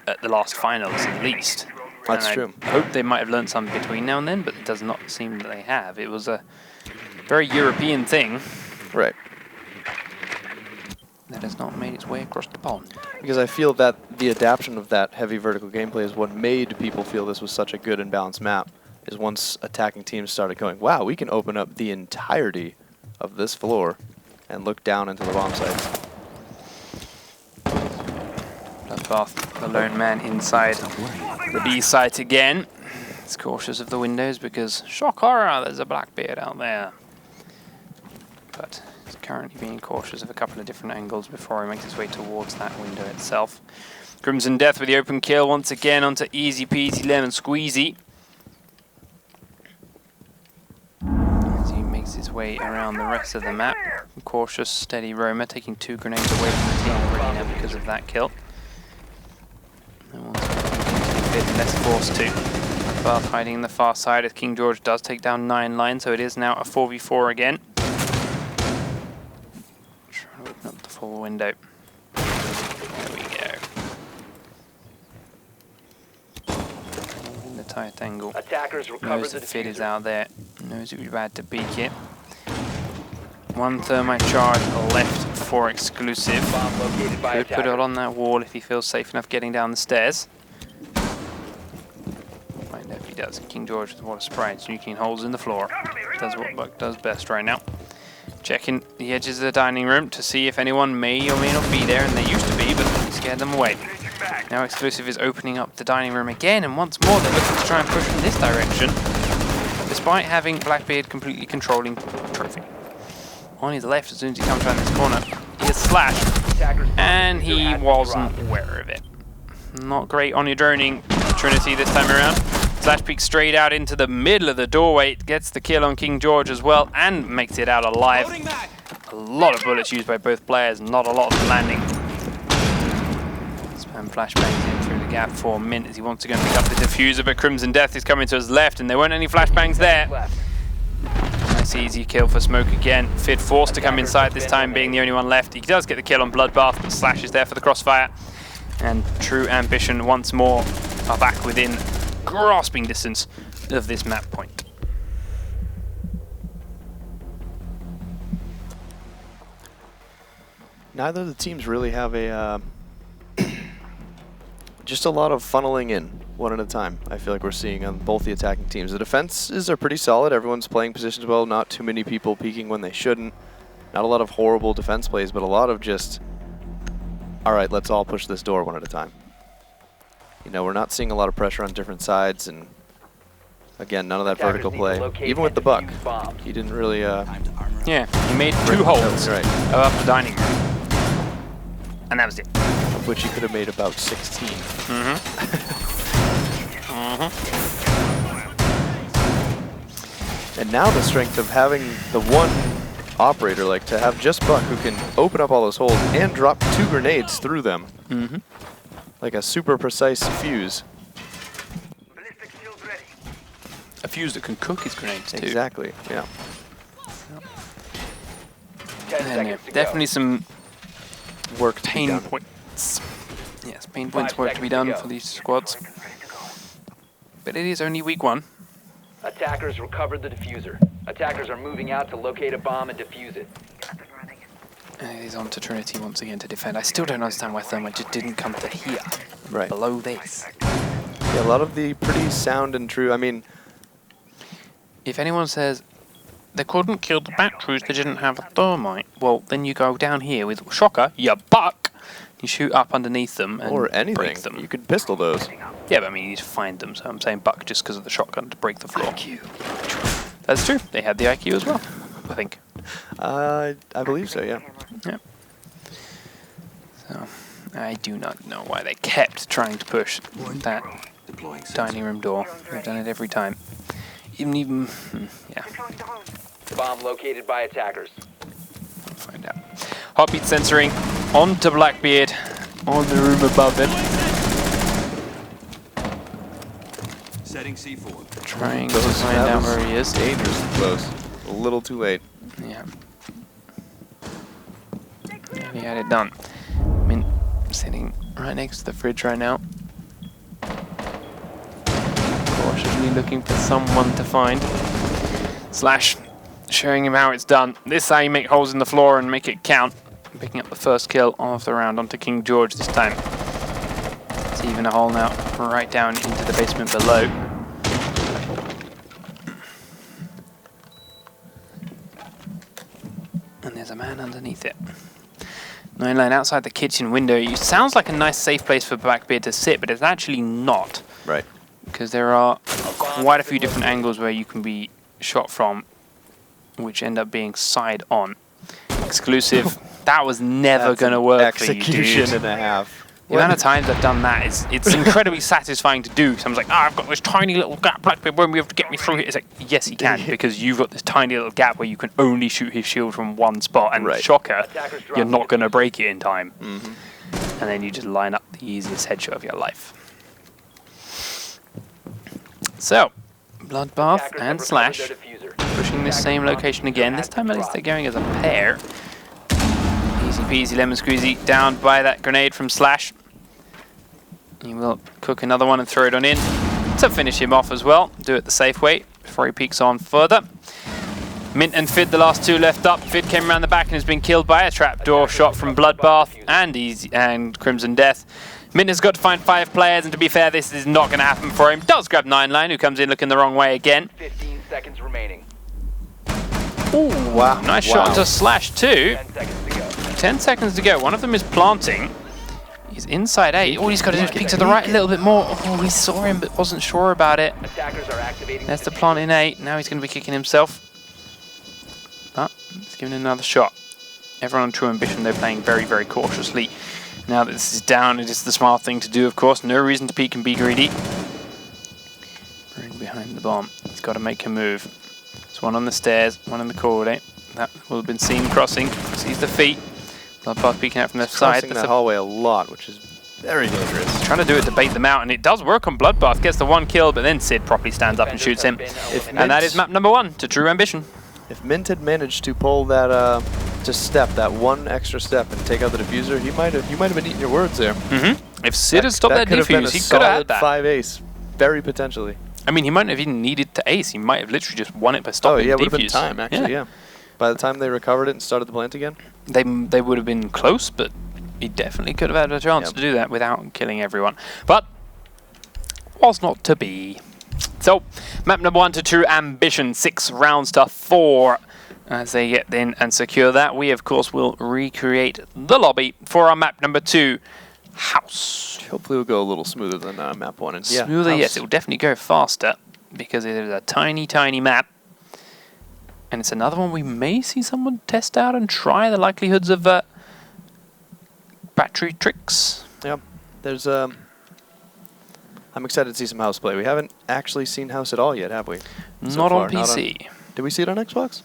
at the last finals at least. That's And true. I hope they might have learned something between now and then, but it does not seem that they have. It was a very European thing Right. that has not made its way across the pond. Because I feel that the adaptation of that heavy vertical gameplay is what made people feel this was such a good and balanced map, is once attacking teams started going, wow, we can open up the entirety of this floor and look down into the bomb sites. Bloodbath, the lone man inside the B site again. He's cautious of the windows because, shock horror, there's a Blackbeard out there. But he's currently being cautious of a couple of different angles before he makes his way towards that window itself. Crimson Death with the open kill once again onto easy peasy lemon squeezy. As he makes his way around the rest of the map. Cautious, steady roamer, taking 2 grenades away from the team already now because of that kill. And once a bit less force too. Bath hiding in the far side as King George does take down 9 lines, so it is now a 4v4 again. Trying to open up the full window. There we go. In the tight angle. Attackers recovered Knows the the fit is diffuser. out there. Knows it would be bad to peek it. 1 thermite charge left for exclusive. Bomb located by Could put it attackers. on that wall if he feels safe enough getting down the stairs. Find out if he does. King George, what a surprise. Nuking holes in the floor. Does what Buck does best right now. Checking the edges of the dining room to see if anyone may or may not be there, and they used to be, but he scared them away. Now Exclusive is opening up the dining room again, and once more they're looking to try and push in this direction, despite having Blackbeard completely controlling the trophy. On his left, as soon as he comes around this corner, he is slashed, Attackers and bomb he diffuser has been wasn't dropped. aware of it. Not great on your droning, Trinity, this time around. Slash peek straight out into the middle of the doorway, gets the kill on King George as well, and makes it out alive. Loading back. A lot of bullets used by both players, not a lot of them landing. Spam flashbangs in through the gap for Mint as he wants to go and pick up the diffuser, but Crimson Death is coming to his left, and there weren't any flashbangs there. Left. Nice easy kill for Smoke again. Fid forced to come inside this time, being the only one left. He does get the kill on Bloodbath, but Slash is there for the crossfire. And True Ambition once more are back within grasping distance of this map point. Neither of the teams really have a just a lot of funneling in one at a time. I feel like we're seeing on both the attacking teams. The defenses are pretty solid. Everyone's playing positions well. Not too many people peeking when they shouldn't. Not a lot of horrible defense plays, but a lot of just, all right, let's all push this door one at a time. You know, we're not seeing a lot of pressure on different sides, and again, none of that Attackers vertical need to play. locate Even with and the Buck, defuse bombs. he didn't really. Yeah, he made 2 holes Right. up the dining room. And that was it. Of which he could have made about 16. And now the strength of having the one operator, like to have just Buck who can open up all those holes and drop 2 grenades through them. Like a super precise fuse. fuse that can cook his grenades too. Exactly. Yeah. 10 And yeah, seconds to definitely some Work to be pain done. points. Yes, pain points 5 work to be seconds to done go. for these squads. But it is only week 1. go. Attackers recovered the diffuser. Attackers are moving out to locate a bomb and defuse it. And it is on to Trinity once again to defend. I still don't understand why Thermite just didn't come to here. Right. Below this. Yeah, a lot of the pretty sound and true. I mean, If anyone says they couldn't kill the batteries, they didn't have a thermite, well, then you go down here with Shocker, you buck, you shoot up underneath them and or anything. break them. You could pistol those. Yeah, but I mean, you need to find them, so I'm saying buck just because of the shotgun to break the floor. That's true. They had the IQ as well, I think. I believe so. Yeah. Yeah. So, I do not know why they kept trying to push that dining room door. They've done it every time. Even, yeah, Bomb located by attackers. we'll find out. Heartbeat censoring onto Blackbeard on the room above him. Setting C4. Trying to Those- find that out was where he is. Dangerously close. A little too late. Yeah. Yeah, he had it done. Mint sitting right next to the fridge right now. Cautiously looking for someone to find. Slash showing him how it's done. This is how you make holes in the floor and make it count. Picking up the first kill of the round onto King George this time. It's even a hole now right down into the basement below. And there's a man underneath it. 9-line outside the kitchen window. It sounds like a nice safe place for Blackbeard to sit, but it's actually not. Right. Because there are quite a few different angles where you can be shot from, which end up being side on. Exclusive. That was never That's going to an work for you, execution dude. and a half. The amount of times I've done that is it's incredibly satisfying to do. Someone's like, I've got this tiny little gap, Blackbeard won't be able to get me through it. It's like, yes, he can, because you've got this tiny little gap where you can only shoot his shield from one spot. And Right. Shocker, Attackers you're dropping not going to defuse. break it in time. Mm-hmm. And then you just line up the easiest headshot of your life. So, Bloodbath Attackers have and recovered Slash their diffuser. pushing this same location again. This time at least they're going as a pair. Easy peasy lemon squeezy down by that grenade from Slash. He will cook another one and throw it on in to finish him off as well. Do it the safe way before he peeks on further. Mint and Fid, the last two left up. Fid came around the back and has been killed by a trapdoor shot from Bloodbath and Crimson Death. Mint has got to find 5 players, and to be fair, this is not going to happen for him. Does grab 9-line, who comes in looking the wrong way again. 15 seconds remaining. Ooh, Wow. nice shot into Slash too. 10 seconds to go. 10 seconds to go. One of them is planting. He's inside A. All he's got to do is peek to the right a little bit more. Oh, he saw him but wasn't sure about it. Attackers are activating. There's the plant in A. Now he's going to be kicking himself. But he's giving it another shot. Everyone on True Ambition, they're playing very, very cautiously. Now that this is down, it is the smart thing to do, of course. No reason to peek and be greedy. Right behind the bomb. He's got to make a move. There's one on the stairs, one in the corridor. That will have been seen crossing. Sees the feet. Bloodbath peeking out from the side. Crossing that hallway a lot, which is very dangerous. Trying to do it to bait them out, and it does work on Bloodbath. Gets the one kill, but then Sid properly stands up and shoots him. And that is map number 1 to True Ambition. If Mint had managed to pull that, just step, that one extra step, and take out the diffuser, you might have been eating your words there. If Sid had stopped that could have been defuse, a he could have had solid that. 5 ace, very potentially. I mean, he might have even needed to ace. He might have literally just won it by stopping yeah, it the would have been defuse. time, actually, yeah. By the time they recovered it and started the plant again. They would have been close, but he definitely could have had a chance to do that without killing everyone. But was not to be. So, map number 1 to True Ambition, 6 rounds to 4. As they get in and secure that, we of course will recreate the lobby for our map number 2, House. Hopefully it'll go a little smoother than map 1. And Smoother, House. yes, it will definitely go faster because it is a tiny, tiny map. And it's another one we may see someone test out and try the likelihoods of battery tricks. Yep. There's I'm excited to see some House play. We haven't actually seen House at all yet, have we? So Not far. on PC. Did we see it on Xbox?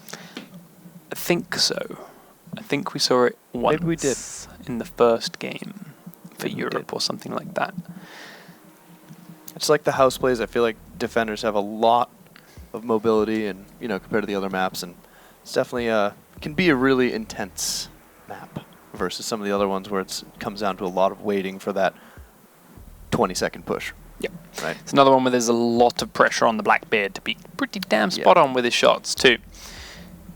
I think so. I think we saw it once. Maybe we did. In the first game for Maybe we Europe did. or something like that. It's like the House plays. I feel like defenders have a lot mobility, and compared to the other maps, and it's definitely can be a really intense map versus some of the other ones where it comes down to a lot of waiting for that 20-second push. Yep. Right. It's another one where there's a lot of pressure on the Blackbeard to be pretty damn spot on with his shots too.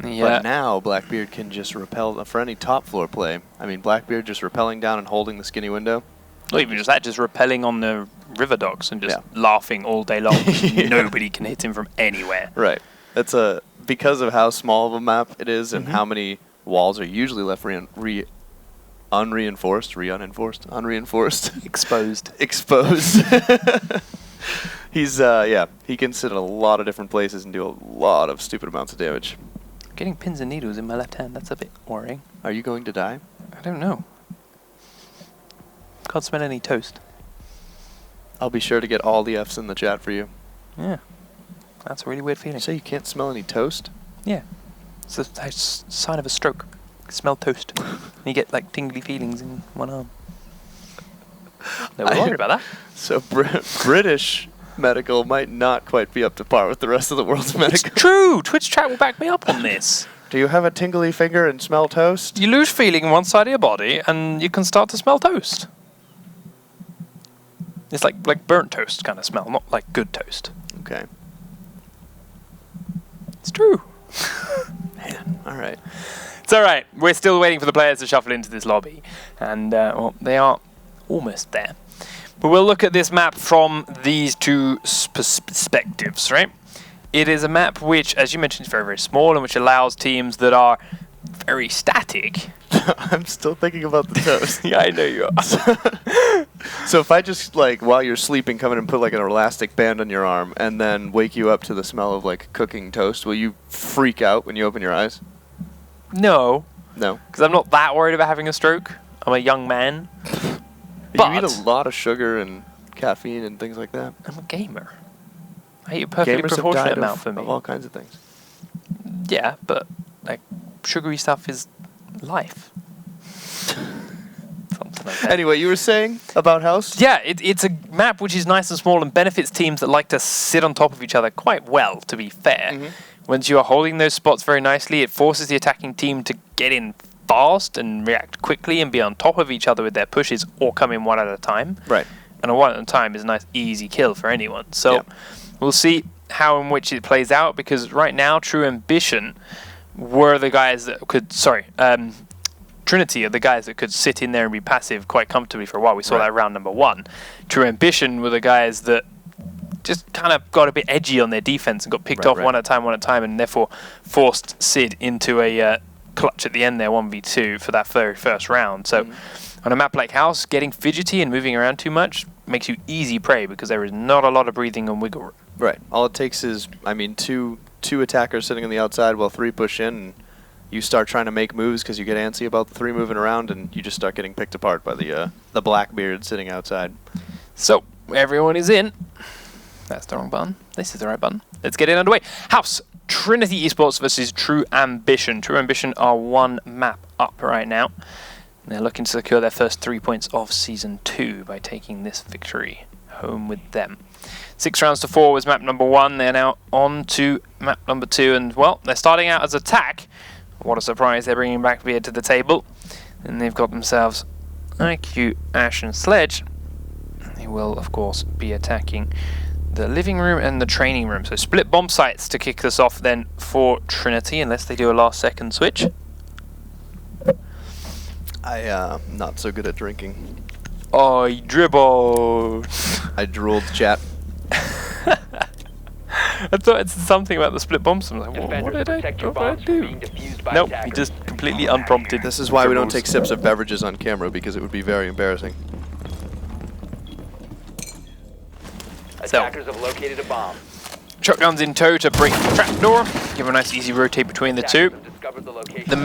But now Blackbeard can just repel for any top floor play. I mean, Blackbeard just rappelling down and holding the skinny window. Not even just that, just rappelling on the river docks and just laughing all day long. Nobody can hit him from anywhere. Right. That's because of how small of a map it is and how many walls are usually left unreinforced. Exposed. He's he can sit in a lot of different places and do a lot of stupid amounts of damage. Getting pins and needles in my left hand, that's a bit worrying. Are you going to die? I don't know. Can't smell any toast. I'll be sure to get all the Fs in the chat for you. Yeah. That's a really weird feeling. You say you can't smell any toast? Yeah. It's a sign of a stroke. Smell toast. You get like tingly feelings in one arm. No, we're worried about that. So British medical might not quite be up to par with the rest of the world's medical. It's true! Twitch chat will back me up on this. Do you have a tingly finger and smell toast? You lose feeling in one side of your body and you can start to smell toast. It's like burnt toast kind of smell, not like good toast. Okay. It's true. Man, all right. It's all right. We're still waiting for the players to shuffle into this lobby. And, well, they are almost there. But we'll look at this map from these two perspectives, right? It is a map which, as you mentioned, is very, very small and which allows teams that are very static. I'm still thinking about the toast. Yeah, I know you are. So if I just, like, while you're sleeping, come in and put, like, an elastic band on your arm and then wake you up to the smell of, like, cooking toast, will you freak out when you open your eyes? No. No. Because I'm not that worried about having a stroke. I'm a young man. But you eat a lot of sugar and caffeine and things like that. I'm a gamer. I eat a perfectly Gamers proportionate have died amount for me. of all kinds of things. Yeah, but like sugary stuff is life. Something like that. Anyway, you were saying about House? Yeah, it's a map which is nice and small and benefits teams that like to sit on top of each other quite well, to be fair. Once you are holding those spots very nicely, it forces the attacking team to get in fast and react quickly and be on top of each other with their pushes or come in one at a time. Right. And a one at a time is a nice easy kill for anyone. So we'll see how in which it plays out, because right now True Ambition were the guys that could, Trinity are the guys that could sit in there and be passive quite comfortably for a while. We saw that round number 1. True Ambition were the guys that just kind of got a bit edgy on their defense and got picked off one at a time, and therefore forced Sid into a clutch at the end there, 1v2 for that very first round. So on a map like House, getting fidgety and moving around too much makes you easy prey because there is not a lot of breathing and wiggle room. Right. All it takes is, I mean, two attackers sitting on the outside while 3 push in, and you start trying to make moves because you get antsy about the 3 moving around, and you just start getting picked apart by the Blackbeard sitting outside. So everyone is in. That's the wrong button. This is the right button. Let's get it underway. House, Trinity eSports versus True Ambition. True Ambition are 1 map up right now. They're looking to secure their first 3 points of Season 2 by taking this victory home with them. 6 rounds to 4 was map number 1. They're now on to map number 2. And, well, they're starting out as attack. What a surprise. They're bringing Blackbeard to the table. And they've got themselves IQ, Ash, and Sledge. They will, of course, be attacking the living room and the training room. So split bomb sites to kick this off then for Trinity, unless they do a last second switch. I'm not so good at drinking. I dribbled. I drooled, chat. I thought it's something about the split bombs. I'm like, what did I do? Nope, he just completely unprompted. This is why we don't take sips of beverages on camera, because it would be very embarrassing. Attackers have located a bomb. Shotguns in tow to break the trapdoor. Give a nice easy rotate between the two. The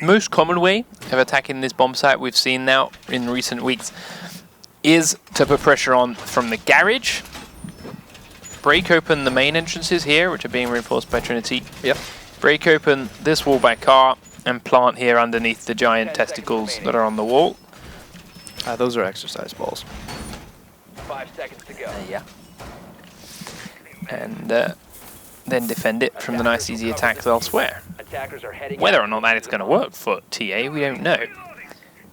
most common way of attacking this bomb site we've seen now in recent weeks is to put pressure on from the garage. Break open the main entrances here, which are being reinforced by Trinity. Yep. Break open this wall by car and plant here underneath the giant testicles that are on the wall. Those are exercise balls. 5 seconds to go. Yeah. And then defend it from the nice easy attacks elsewhere. Attackers are heading Whether out or not that it's going to work for TA, we don't know.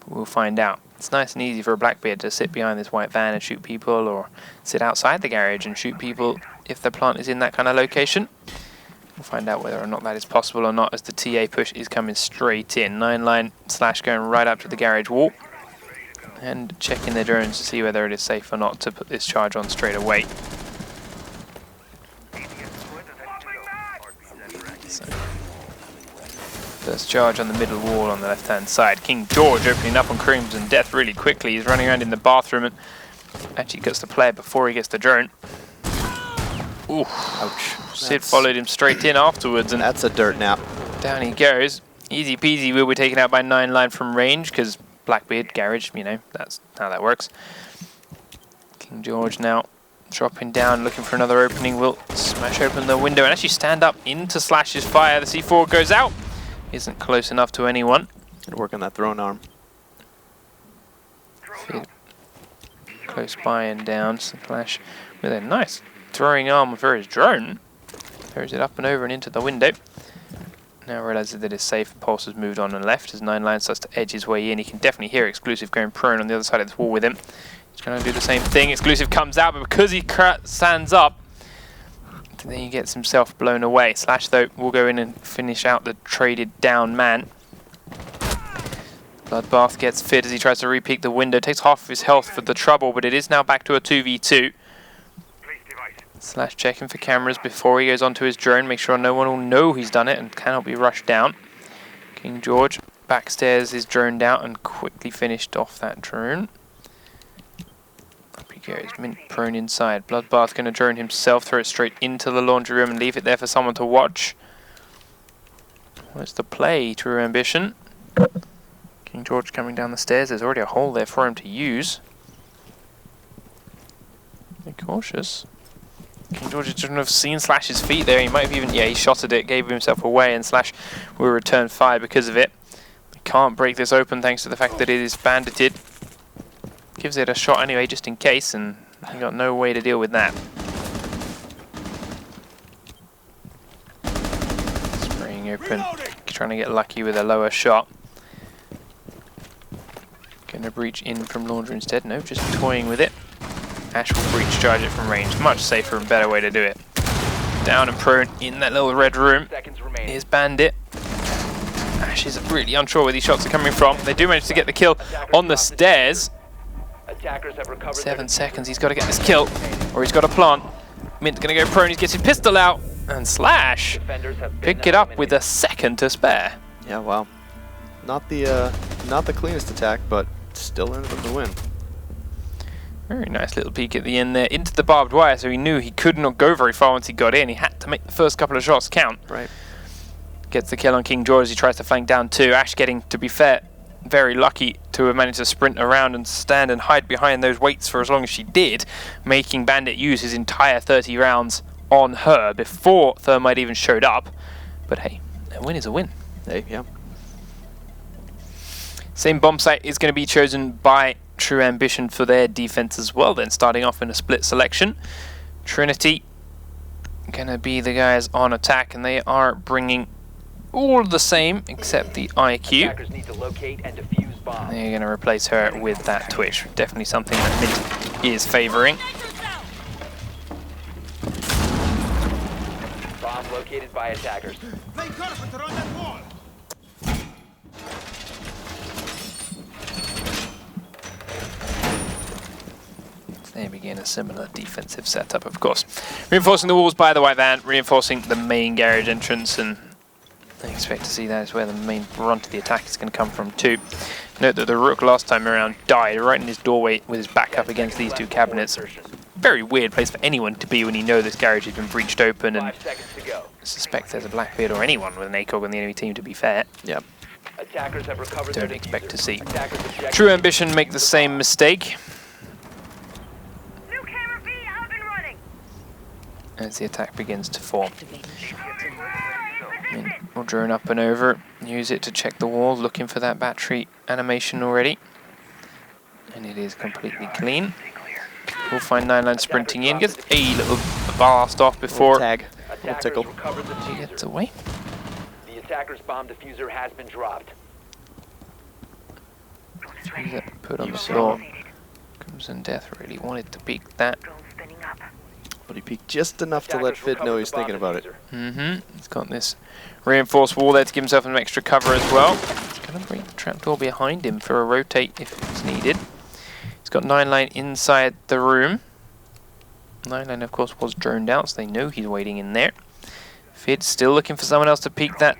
But we'll find out. It's nice and easy for a Blackbeard to sit behind this white van and shoot people, or sit outside the garage and shoot people if the plant is in that kind of location. We'll find out whether or not that is possible or not as the TA push is coming straight in. 9-line Slash going right up to the garage wall. And checking their drones to see whether it is safe or not to put this charge on straight away. So, first charge on the middle wall on the left-hand side. King George opening up on Crimson Death really quickly. He's running around in the bathroom and actually gets the player before he gets the drone. Ooh, ouch. Sid followed him straight in afterwards, and that's a dirt nap. Down he goes. Easy peasy, will be taken out by 9-line from range, because Blackbeard, garage, you know, that's how that works. King George now dropping down, looking for another opening, will smash open the window and actually stand up into Slash's fire. The C4 goes out. Isn't close enough to anyone. Good work on that thrown arm. Fid close by and down. Slash with a nice throwing arm for his drone. Throws it up and over and into the window. Now realizes that it's safe. Pulse has moved on and left as 9-line starts to edge his way in. He can definitely hear Exclusive going prone on the other side of this wall with him. He's going to do the same thing. Exclusive comes out, but because he stands up, then he gets himself blown away. Slash, though, will go in and finish out the traded down man. Bloodbath gets fit as he tries to re-peek the window. Takes half of his health for the trouble, but it is now back to a 2v2. Slash checking for cameras before he goes onto his drone. Make sure no one will know he's done it and cannot be rushed down. King George backstairs his drone down and quickly finished off that drone. Up he goes, mint prone inside. Bloodbath going to drone himself, throw it straight into the laundry room and leave it there for someone to watch. Where's the play? True Ambition. King George coming down the stairs. There's already a hole there for him to use. Be cautious. King George shouldn't have seen Slash's feet there. He might have even, yeah, he shotted it, gave himself away, and Slash will return fire because of it. He can't break this open thanks to the fact that it is bandited. Gives it a shot anyway, just in case, and he got no way to deal with that. Spraying open, trying to get lucky with a lower shot. Gonna breach in from laundry instead. No, just toying with it. Ash will breach charge it from range. Much safer and better way to do it. Down and prone in that little red room is Bandit. Ash is really unsure where these shots are coming from. They do manage to get the kill on the stairs. 7 seconds, he's got to get this kill, or he's got a plant. Mint's going to go prone, he gets his pistol out, and Slash pick it up with a second to spare. Yeah, wow. Not the cleanest attack, but still in with the win. Very nice little peek at the end there into the barbed wire, so he knew he could not go very far once he got in. He had to make the first couple of shots count. Right. Gets the kill on King George as he tries to flank down too. Ash getting, to be fair, very lucky to have managed to sprint around and stand and hide behind those weights for as long as she did, making Bandit use his entire 30 rounds on her before Thermite even showed up. But hey, a win is a win. Hey, yeah. Same bomb site is going to be chosen by True Ambition for their defense as well, then starting off in a split selection. Trinity going to be the guys on attack, and they are bringing all the same except the IQ. They're going to replace her with that Twitch. Definitely something that Mint is favouring. Bomb located by attackers. They begin a similar defensive setup, of course. Reinforcing the walls by the white van, reinforcing the main garage entrance, and I expect to see that is where the main brunt of the attack is going to come from too. Note that the Rook last time around died right in his doorway with his back up against these two cabinets. Very weird place for anyone to be when you know this garage has been breached open, and I suspect there's a Blackbeard or anyone with an ACOG on the enemy team, to be fair. Yeah. Don't expect to see True Ambition make the same mistake. As the attack begins to form. We'll drone up and over, use it to check the wall, looking for that battery animation already. And it is completely clean. We'll find 9-line sprinting in, gets a little blast off before Attackers tickle. recovered the He gets diffuser. away. The attacker's bomb diffuser has been dropped. Who's that put on You the saw floor? him. Crimson Death really wanted to peek that. But he peeked just enough to let Attackers Fid know recovered he's the bomb thinking about it. diffuser. He's got this reinforced wall there to give himself some extra cover as well. He's going to bring the trapdoor behind him for a rotate if it's needed. He's got 9line inside the room. 9line, of course, was droned out, so they know he's waiting in there. Fid still looking for someone else to peek that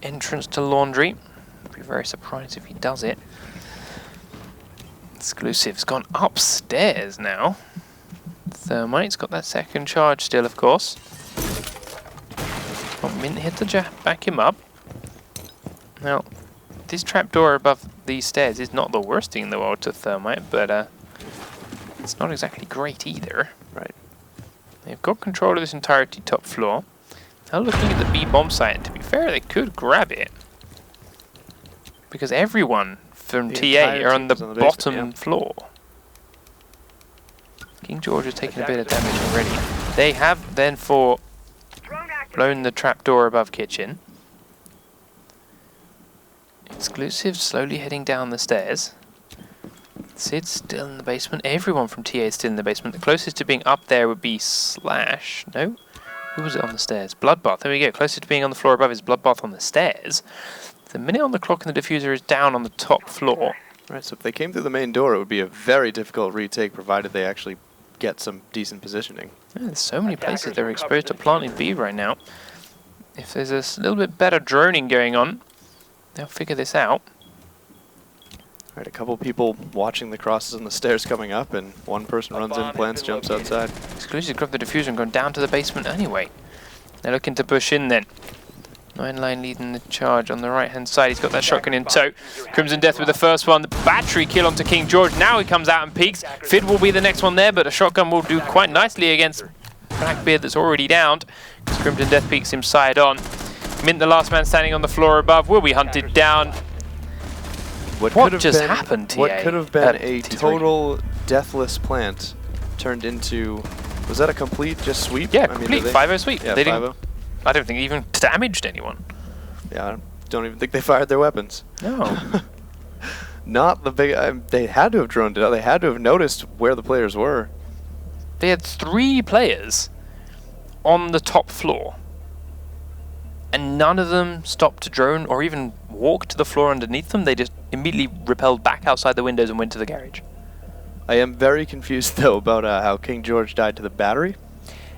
entrance to laundry. I'd be very surprised if he does it. Exclusive's gone upstairs now. Thermite's got that second charge still, of course. Got Mint here to back him up. Now, this trapdoor above these stairs is not the worst thing in the world to Thermite, but it's not exactly great either. Right. They've got control of this entirety top floor. Now looking at the B bomb site, and to be fair, they could grab it. Because everyone from The TA entire are on team the is on the basement, bottom yeah. floor. King George has taken a bit of damage already. They have then blown the trapdoor above kitchen. Exclusive slowly heading down the stairs. Sid's still in the basement. Everyone from TA is still in the basement. The closest to being up there would be Slash. No? Who was it on the stairs? Bloodbath. There we go. Closest to being on the floor above is Bloodbath on the stairs. The minute on the clock and the diffuser is down on the top floor. Right, so if they came through the main door, it would be a very difficult retake, provided they actually get some decent positioning. Yeah, there's so many places Attackers they're recovered exposed to the planting diffuser. B right now. If there's a little bit better droning going on, they'll figure this out. Right, a couple people watching the crosses on the stairs coming up, and one person A runs bomb in, has plants, been jumps located. outside. Exclusive grabbed the diffuser and gone down to the basement anyway. They're looking to push in then. 9line leading the charge on the right hand side. He's got that shotgun in tow. Crimson Death with the first one. The battery kill onto King George. Now he comes out and peeks. Fid will be the next one there, but a shotgun will do quite nicely against Blackbeard that's already downed. Because Crimson Death peeks him side on. Mint, the last man standing on the floor above, will be hunted down. What could have just been- happened, TA? What could have been a T3. total deathless plant turned into... Was that a complete just sweep? Yeah, I mean, complete did they- 5-0 sweep. Yeah, They 5-0. didn't, I don't think they even damaged anyone. Yeah, I don't even think they fired their weapons. No. Not the big... they had to have droned it out. They had to have noticed where the players were. They had 3 players on the top floor. And none of them stopped to drone or even walk to the floor underneath them. They just immediately repelled back outside the windows and went to the garage. I am very confused, though, about how King George died to the battery.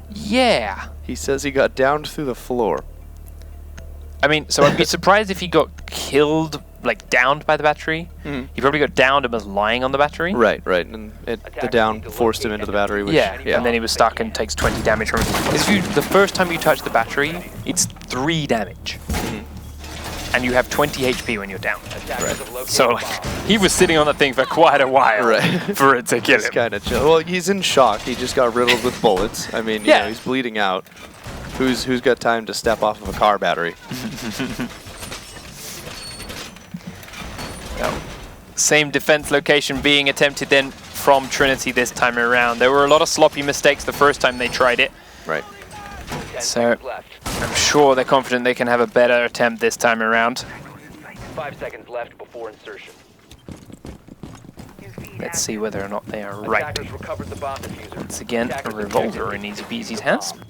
Yeah. He says he got downed through the floor. I mean, so I'd be surprised if he got killed, like downed by the battery. He probably got downed and was lying on the battery. Right, right. And the down forced him into the battery, which... Yeah, and then he was stuck and takes 20 damage from it. Because the first time you touch the battery, it's 3 damage. And you have 20 HP when you're down. Attackers have located So a like, bomb. he was sitting on that thing for quite a while Right. for it to kill It's him. kind of chill. Well, he's in shock. He just got riddled with bullets. I mean, you Yeah. know, he's bleeding out. Who's got time to step off of a car battery? Same defense location being attempted then from Trinity this time around. There were a lot of sloppy mistakes the first time they tried it. Right. 10 So seconds left. I'm sure they're confident they can have a better attempt this time around. 5 seconds left before insertion. Let's see whether or not they are right. Attackers recovered the bomb diffuser. Once again, a Attackers revolver in detected Easy Peasy's the hands. bomb.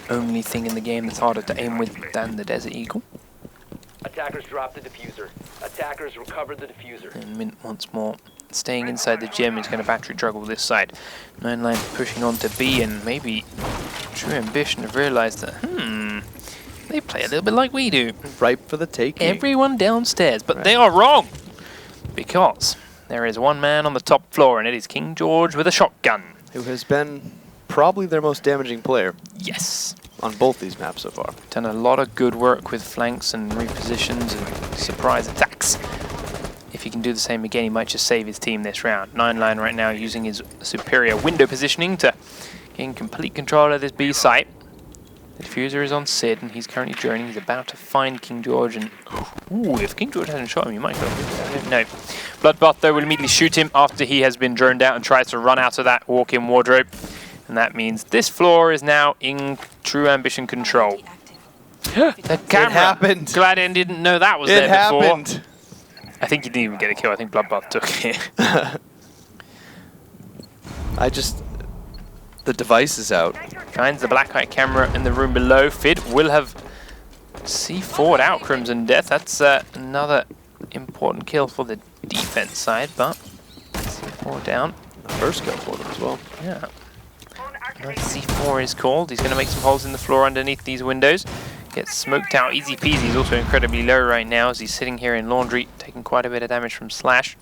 Only thing in the game that's harder to aim with than the Desert Eagle. Attackers dropped the diffuser. Attackers recovered the diffuser. And Mint once more staying inside the gym. He's going to battery juggle this side. 9line pushing on to B, and maybe True Ambition have realized that, they play a little bit like we do. Ripe for the taking. Everyone downstairs, but Right. they are wrong. Because there is one man on the top floor, and it is King George with a shotgun. Who has been probably their most damaging player Yes. on both these maps so far. Done a lot of good work with flanks and repositions and surprise attacks. If he can do the same again, he might just save his team this round. 9line right now using his superior window positioning to gain complete control of this B site. The diffuser is on Sid, and he's currently journeying. He's about to find King George, and ooh, if King George hasn't shot him, he might go. I don't know. Bloodbath, though, will immediately shoot him after he has been droned out and tries to run out of that walk-in wardrobe. And that means this floor is now in True Ambition control. The camera! It happened! Glad I didn't know that was It there before. happened! I think he didn't even get a kill. I think Bloodbath took it. The device is out. Finds the Blacklight camera in the room below. Fid will have C4'd out Crimson Death. That's another important kill for the defense side, but C4 down. The first kill for them as well. Yeah. Nice C4 is called. He's going to make some holes in the floor underneath these windows. Gets smoked out easy peasy. He's also incredibly low right now as he's sitting here in Laundry, taking quite a bit of damage from Slash.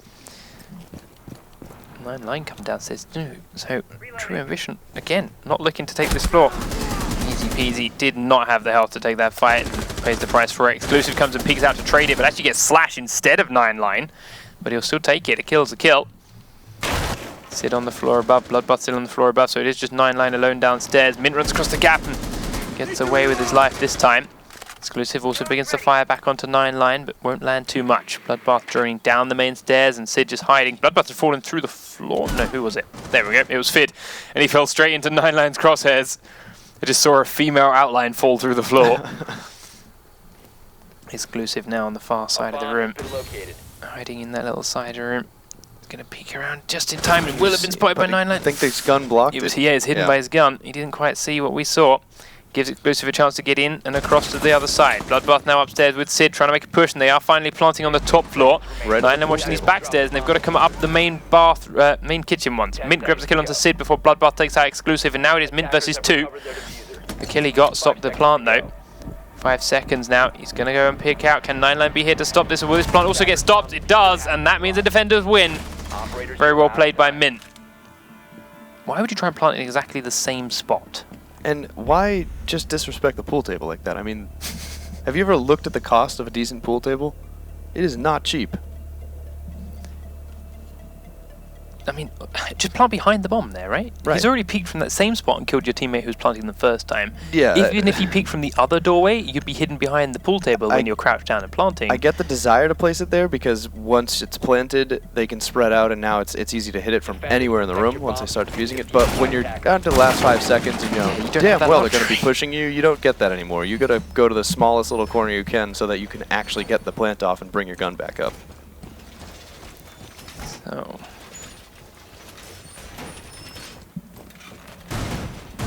9line come downstairs too. So True Ambition again not looking to take this floor. Easy peasy, did not have the health to take that fight and pays the price for it. Exclusive comes and peeks out to trade it, but actually gets Slash instead of 9line. But he'll still take it. A kill's a kill. Sit on the floor above. Bloodbath still on the floor above, so it is just 9line alone downstairs. Mint runs across the gap and gets away with his life this time. Exclusive also begins to fire back onto 9line, but won't land too much. Bloodbath droning down the main stairs and Sid just hiding. Bloodbath had fallen through the floor. No, who was it? There we go. It was Fid. And he fell straight into 9line's crosshairs. I just saw a female outline fall through the floor. Exclusive now on the far side of the room. Hiding in that little side room. He's going to peek around just in time. It will have been spotted by 9line. I think his gun blocked it. He is hidden by his gun. He didn't quite see what we saw. Gives Exclusive a chance to get in and across to the other side. Bloodbath now upstairs with Sid trying to make a push, and they are finally planting on the top floor. 9line watching these backstairs, and they've got to come up the main main kitchen ones. Mint grabs a kill onto Sid before Bloodbath takes out Exclusive, and now it is Mint versus 2. The kill he got stopped the plant though. 5 seconds now. He's going to go and pick out. Can 9line be here to stop this? Or will this plant also get stopped? It does, and that means the defenders win. Very well played by Mint. Why would you try and plant in exactly the same spot? And why just disrespect the pool table like that? I mean, have you ever looked at the cost of a decent pool table? It is not cheap. I mean, just plant behind the bomb there, right? Right. He's already peeked from that same spot and killed your teammate who was planting the first time. Yeah. Even if he peeked from the other doorway, you'd be hidden behind the pool table when you're crouched down and planting. I get the desire to place it there because once it's planted, they can spread out, and now it's easy to hit it from anywhere in the room once they start defusing it. But when you're down to the last 5 seconds, and damn well they're going to be pushing you, you don't get that anymore. You got to go to the smallest little corner you can so that you can actually get the plant off and bring your gun back up. So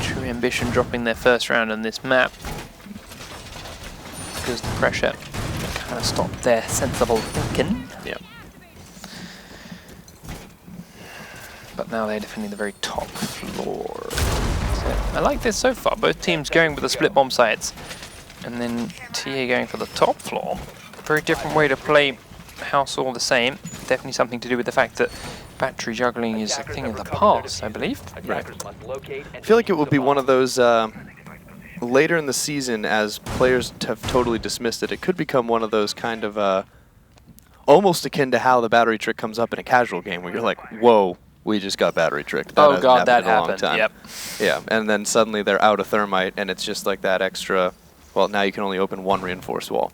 True Ambition dropping their first round on this map because the pressure kind of stopped their sensible thinking. Yeah. But now they're defending the very top floor. So I like this so far. Both teams going with the split bomb sites, and then TA going for the top floor. Very different way to play house, all the same. Definitely something to do with the fact that battery juggling is a thing of the past, I believe. Right. I feel like it will be one of those later in the season, as players have totally dismissed it, it could become one of those kind of almost akin to how the battery trick comes up in a casual game where you're like, whoa, we just got battery tricked. Oh god, that happened. Yep. Yeah, and then suddenly they're out of thermite, and it's just like that extra, well, now you can only open one reinforced wall.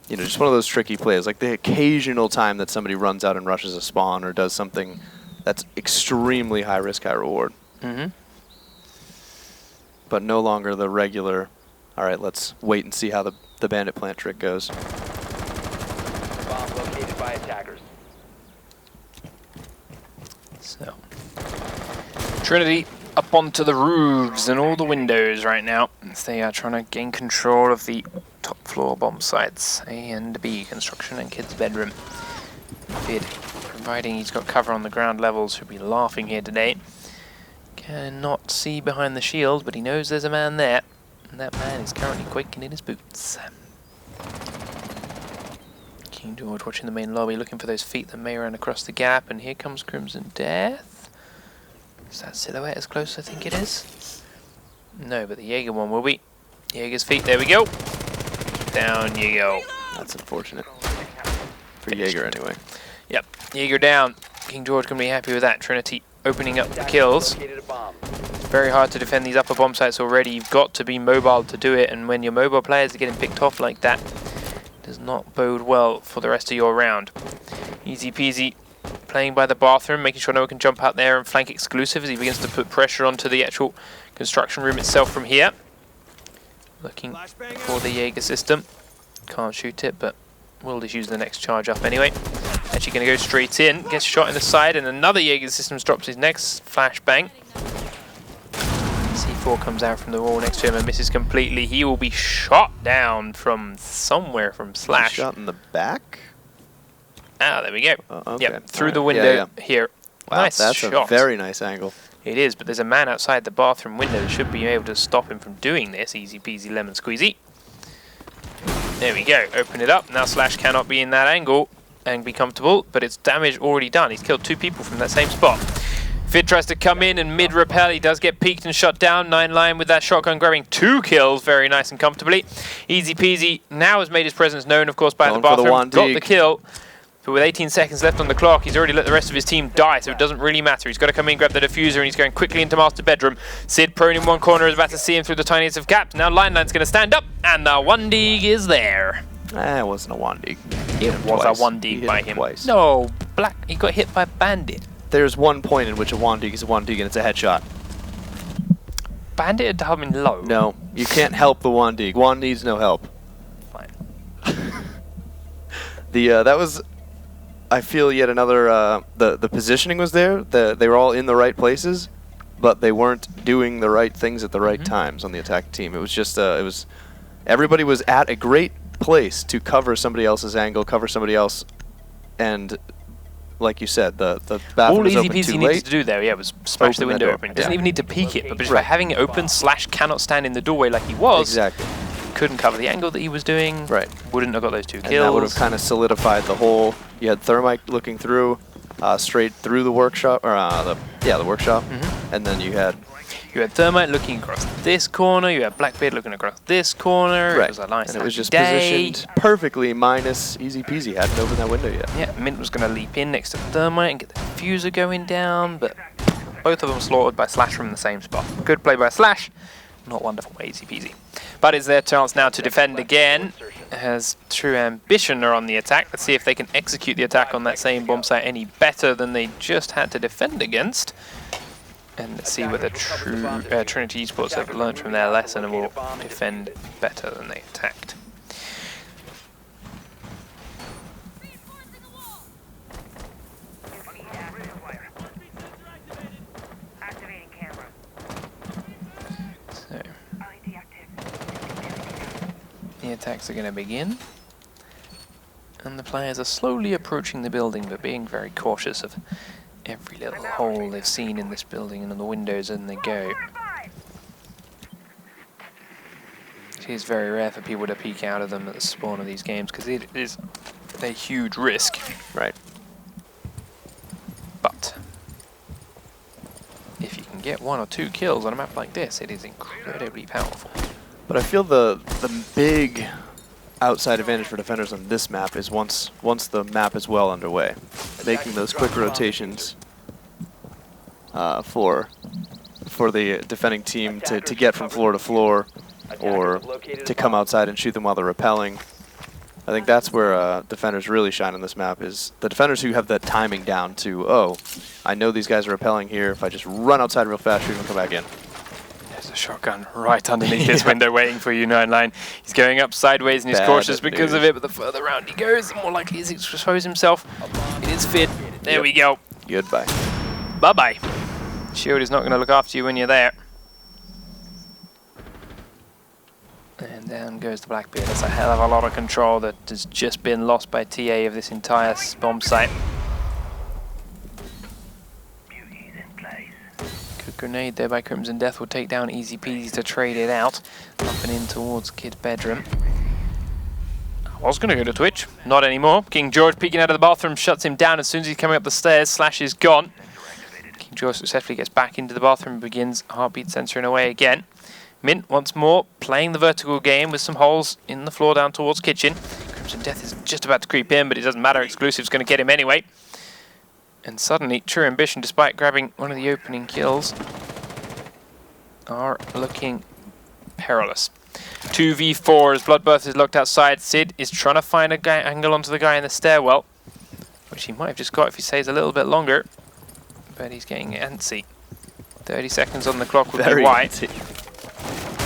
You know, just one of those tricky plays, like the occasional time that somebody runs out and rushes a spawn or does something that's extremely high risk, high reward. Mm-hmm. But no longer the regular, all right, let's wait and see how the bandit plant trick goes. Bomb located by attackers. So, Trinity up onto the roofs and all the windows right now as they are trying to gain control of the top floor bomb sites, A and B construction and kids' bedroom. Fid, providing he's got cover on the ground levels, should be laughing here today. Cannot see behind the shield, but he knows there's a man there, and that man is currently quaking in his boots. King George watching the main lobby, looking for those feet that may run across the gap, and here comes Crimson Death. Is that silhouette as close as I think it is? No, but the Jaeger one will be. Jaeger's feet, there we go. Down you go. That's unfortunate. For Jaeger, anyway. Yep, Jaeger down. King George can be happy with that. Trinity opening up the kills. It's very hard to defend these upper bomb sites already. You've got to be mobile to do it, and when your mobile players are getting picked off like that, it does not bode well for the rest of your round. Easy peasy, playing by the bathroom, making sure no one can jump out there and flank exclusive as he begins to put pressure onto the actual construction room itself from here. Looking for the Jaeger system. Can't shoot it, but will just use the next charge up anyway. Actually going to go straight in, gets shot in the side, and another Jaeger system drops his next flashbang. C4 comes out from the wall next to him and misses completely. He will be shot down from somewhere from Slash. Shot in the back? Ah, there we go. Okay. Yep, through the window here. Wow, Nice that's shot. a very nice angle. It is, but there's a man outside the bathroom window that should be able to stop him from doing this. Easy peasy lemon squeezy. There we go. Open it up. Now Slash cannot be in that angle and be comfortable, but it's damage already done. He's killed 2 people from that same spot. Fid tries to come in and mid-rappel. He does get peeked and shot down. 9line with that shotgun grabbing 2 kills very nice and comfortably. Easy peasy now has made his presence known, of course, by the bathroom. Got the kill. But with 18 seconds left on the clock, he's already let the rest of his team die, so it doesn't really matter. He's got to come in, grab the diffuser, and he's going quickly into master bedroom. Sid prone in one corner is about to see him through the tiniest of gaps. Now Lineline's going to stand up, and the 1-dig is there. It wasn't a 1-dig. It was a 1-dig by him. Twice. No, Black, he got hit by Bandit. There's one point in which a 1-dig is a 1-dig and it's a headshot. Bandit had come in low. No, you can't help the 1-dig. One needs no help. Fine. That was, I feel, yet another, the positioning was there. They were all in the right places, but they weren't doing the right things at the right times on the attack team. It was just, everybody was at a great place to cover somebody else's angle, cover somebody else, and like you said, the bathroom was open too late. All Easy Peasy needs to do there, was smash the window open. He doesn't even need to peek it, but just by having it open, Slash cannot stand in the doorway like he was. Exactly. Couldn't cover the angle that he was doing. Right. Wouldn't have got those 2 kills. And that would have kind of solidified the whole. You had Thermite looking through, straight through the workshop, or the workshop, and then you had Thermite looking across this corner. You had Blackbeard looking across this corner. Right. It was a nice, and it was just day. Positioned perfectly. Minus Easy Peasy hadn't opened that window yet. Yeah, Mint was going to leap in next to Thermite and get the diffuser going down, but both of them slaughtered by Slash from the same spot. Good play by Slash. Not wonderful by Easy Peasy. But it's their chance now to defend again, as True Ambition are on the attack. Let's see if they can execute the attack on that same bomb site any better than they just had to defend against. And let's see whether Trinity eSports have learned from their lesson and will defend better than they attacked. So, the attacks are going to begin. And the players are slowly approaching the building, but being very cautious of every little hole they've seen in this building and on the windows as they go. It is very rare for people to peek out of them at the spawn of these games because it is a huge risk. Right. But if you can get 1 or 2 kills on a map like this, it is incredibly powerful. But I feel the big outside advantage for defenders on this map is once the map is well underway, making those quick rotations for the defending team to get from floor to floor or to come outside and shoot them while they're rappelling. I think that's where defenders really shine on this map, is the defenders who have that timing down to, oh, I know these guys are rappelling here. If I just run outside real fast, shoot them and come back in. There's a shotgun right underneath this window waiting for you, 9line. He's going up sideways and he's cautious because of it, but the further around he goes, the more likely he is to expose himself. It is Fid. There we go. Goodbye. Bye-bye. Shield is not going to look after you when you're there. And down goes the Blackbeard. That's a hell of a lot of control that has just been lost by TA of this entire bomb site. Good grenade there by Crimson Death will take down Easy Peasy to trade it out. Up and in towards Kid's bedroom. I was going to go to Twitch. Not anymore. King George peeking out of the bathroom shuts him down as soon as he's coming up the stairs. Slash is gone. King George successfully gets back into the bathroom and begins heartbeat censoring away again. Mint once more playing the vertical game with some holes in the floor down towards kitchen. Crimson Death is just about to creep in, but it doesn't matter. Exclusive's going to get him anyway. And suddenly, True Ambition, despite grabbing one of the opening kills, are looking perilous. 2v4 as Bloodbath is locked outside. Sid is trying to find a angle onto the guy in the stairwell, which he might have just got if he stays a little bit longer. But he's getting antsy. 30 seconds on the clock would be white.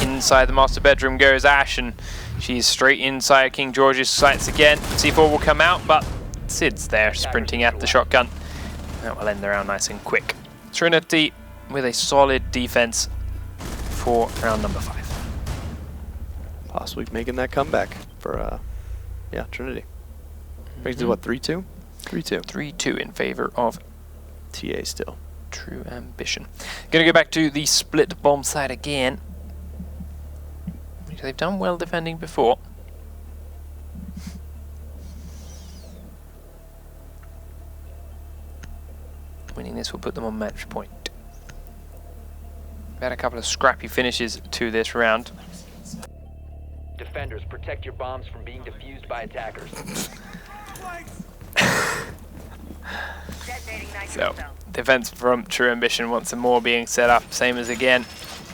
Inside the master bedroom goes Ash, and she's straight inside King George's sights again. C4 will come out, but Sid's there sprinting at the shotgun. That will end the round nice and quick. Trinity with a solid defense for round number 5. Possibly making that comeback for, yeah, Trinity. Makes it what, 3-2? 3-2. 3-2 in favor of TA still. True Ambition. Gonna go back to the split bomb side again. They've done well defending before. Winning this will put them on match point. We've had a couple of scrappy finishes to this round. Defenders, protect your bombs from being defused by attackers. So, defense from True Ambition, once more being set up, same as again,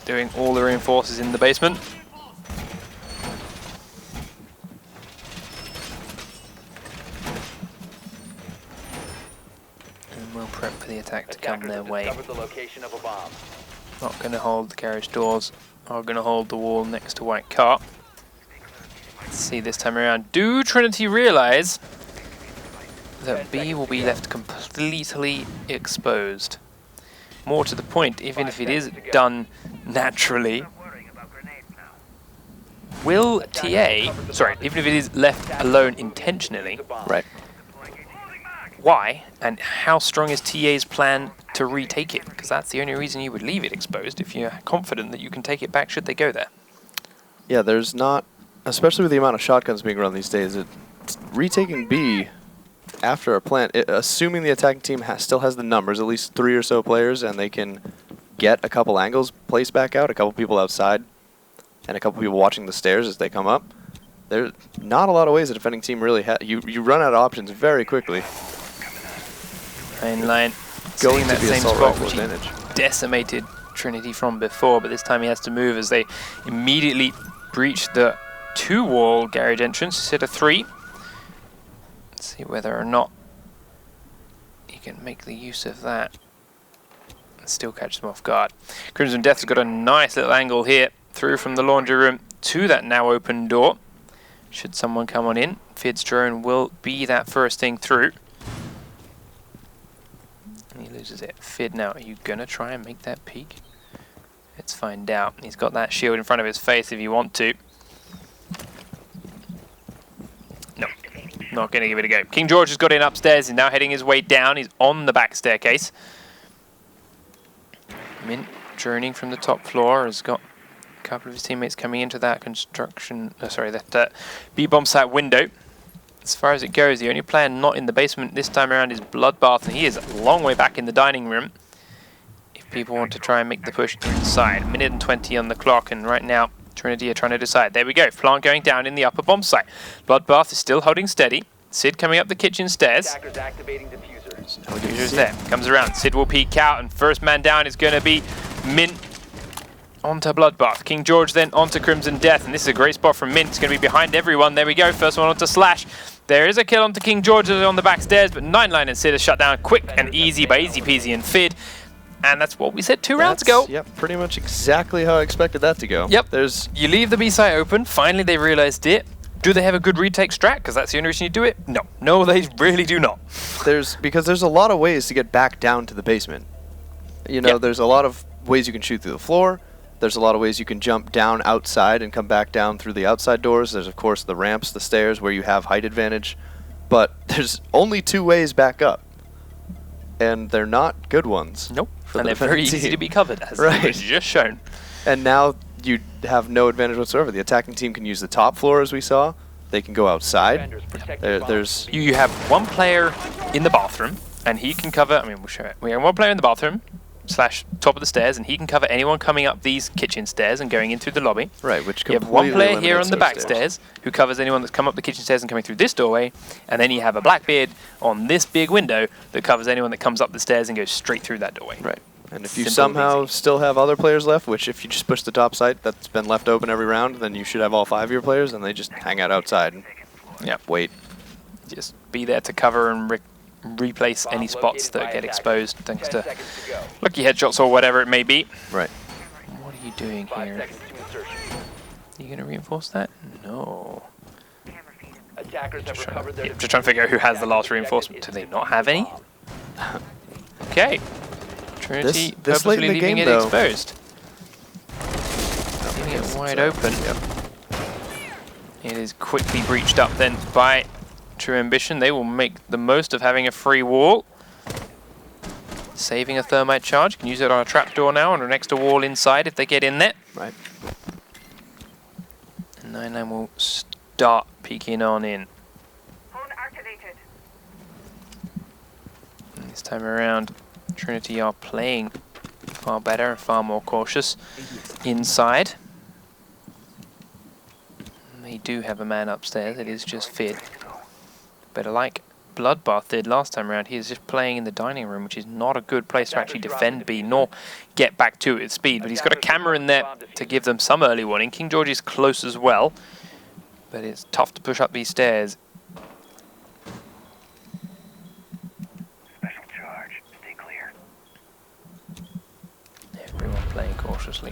doing all the reinforcers in the basement. And we'll prep for the attack to come their way. The location of a bomb. Not going to hold the carriage doors, are going to hold the wall next to White Car. Let's see this time around. Do Trinity realize that B will be left completely exposed? More to the point, even if it is done naturally, will TA, sorry, even if it is left alone intentionally, Right. why and how strong is TA's plan to retake it? Because that's the only reason you would leave it exposed, if you're confident that you can take it back should they go there. Yeah, there's not, especially with the amount of shotguns being run these days, retaking B after a plant, assuming the attacking team still has the numbers, at least 3 or so players, and they can get a couple angles placed back out, a couple people outside, and a couple people watching the stairs as they come up. There's not a lot of ways a defending team really you run out of options very quickly. Main line, Going that to be same assault spot rifle which he advantage. decimated Trinity from before, but this time he has to move as they immediately breach the 2-wall garage entrance instead of 3. Let's see whether or not he can make the use of that and still catch them off guard. Crimson Death has got a nice little angle here through from the laundry room to that now open door. Should someone come on in, Fid's drone will be that first thing through. And he loses it. Fid, now, are you going to try and make that peek? Let's find out. He's got that shield in front of his face if you want to. No, not going to give it a go. King George has got in upstairs. He's now heading his way down. He's on the back staircase. Mint droning from the top floor has got a couple of his teammates coming into that construction, that B-bomb site window. As far as it goes, the only player not in the basement this time around is Bloodbath, and he is a long way back in the dining room. If people want to try and make the push inside, 1:20 on the clock, and right now Trinity are trying to decide. There we go, plant going down in the upper bomb site. Bloodbath is still holding steady. Sid coming up the kitchen stairs. Attackers activating diffuser. Diffuser's there, comes around. Sid will peek out, and first man down is going to be Mint onto Bloodbath. King George then onto Crimson Death, and this is a great spot from Mint. It's going to be behind everyone. There we go, first one onto Slash. There is a kill onto King George on the back stairs, but 9line and Sid are shut down quick and easy by Easy Peasy and Fid. And that's what we said 2 rounds ago. Yep, pretty much exactly how I expected that to go. Yep, you leave the B site open, finally they realized it. Do they have a good retake strat? Because that's the only reason you do it? No. No, they really do not. Because there's a lot of ways to get back down to the basement. You know, there's a lot of ways you can shoot through the floor. There's a lot of ways you can jump down outside and come back down through the outside doors. There's, of course, the ramps, the stairs, where you have height advantage. But there's only 2 ways back up. And they're not good ones. Nope. And they're very easy to be covered, as just shown. And now you have no advantage whatsoever. The attacking team can use the top floor, as we saw. They can go outside. There's you have one player in the bathroom, and he can cover. I mean, we'll show it. We have one player in the bathroom / top of the stairs, and he can cover anyone coming up these kitchen stairs and going in through the lobby. Right, which you have one player here on the back stairs who covers anyone that's come up the kitchen stairs and coming through this doorway, and then you have a Blackbeard on this big window that covers anyone that comes up the stairs and goes straight through that doorway. Right. And if you Simple, somehow easy. still have other players left, which if you just push the top site that's been left open every round, then you should have all 5 of your players, and they just hang out outside and wait. Just be there to cover and replace any spots that get exposed thanks to lucky headshots or whatever it may be. Right. What are you doing 5 here? seconds to insertion. Are you going to reinforce that? No. Attackers have recovered their Just trying to figure out who has the last reinforcement. Do they not have any? Okay. Trinity This late in purposely the leaving game, it though. exposed. Leaving it wide open. It is quickly breached up then by True Ambition. They will make the most of having a free wall. Saving a thermite charge. Can use it on a trapdoor now and an extra wall inside if they get in there. Right. And 9-9 will start peeking on in. Phone activated. And this time around, Trinity are playing far better and far more cautious inside. And they do have a man upstairs. It is just Fid. But like Bloodbath did last time around, he is just playing in the dining room, which is not a good place to actually defend B, nor get back to its speed. But he's got a camera in there to give them some early warning. King George is close as well, but it's tough to push up these stairs. Special charge. Stay clear. Everyone playing cautiously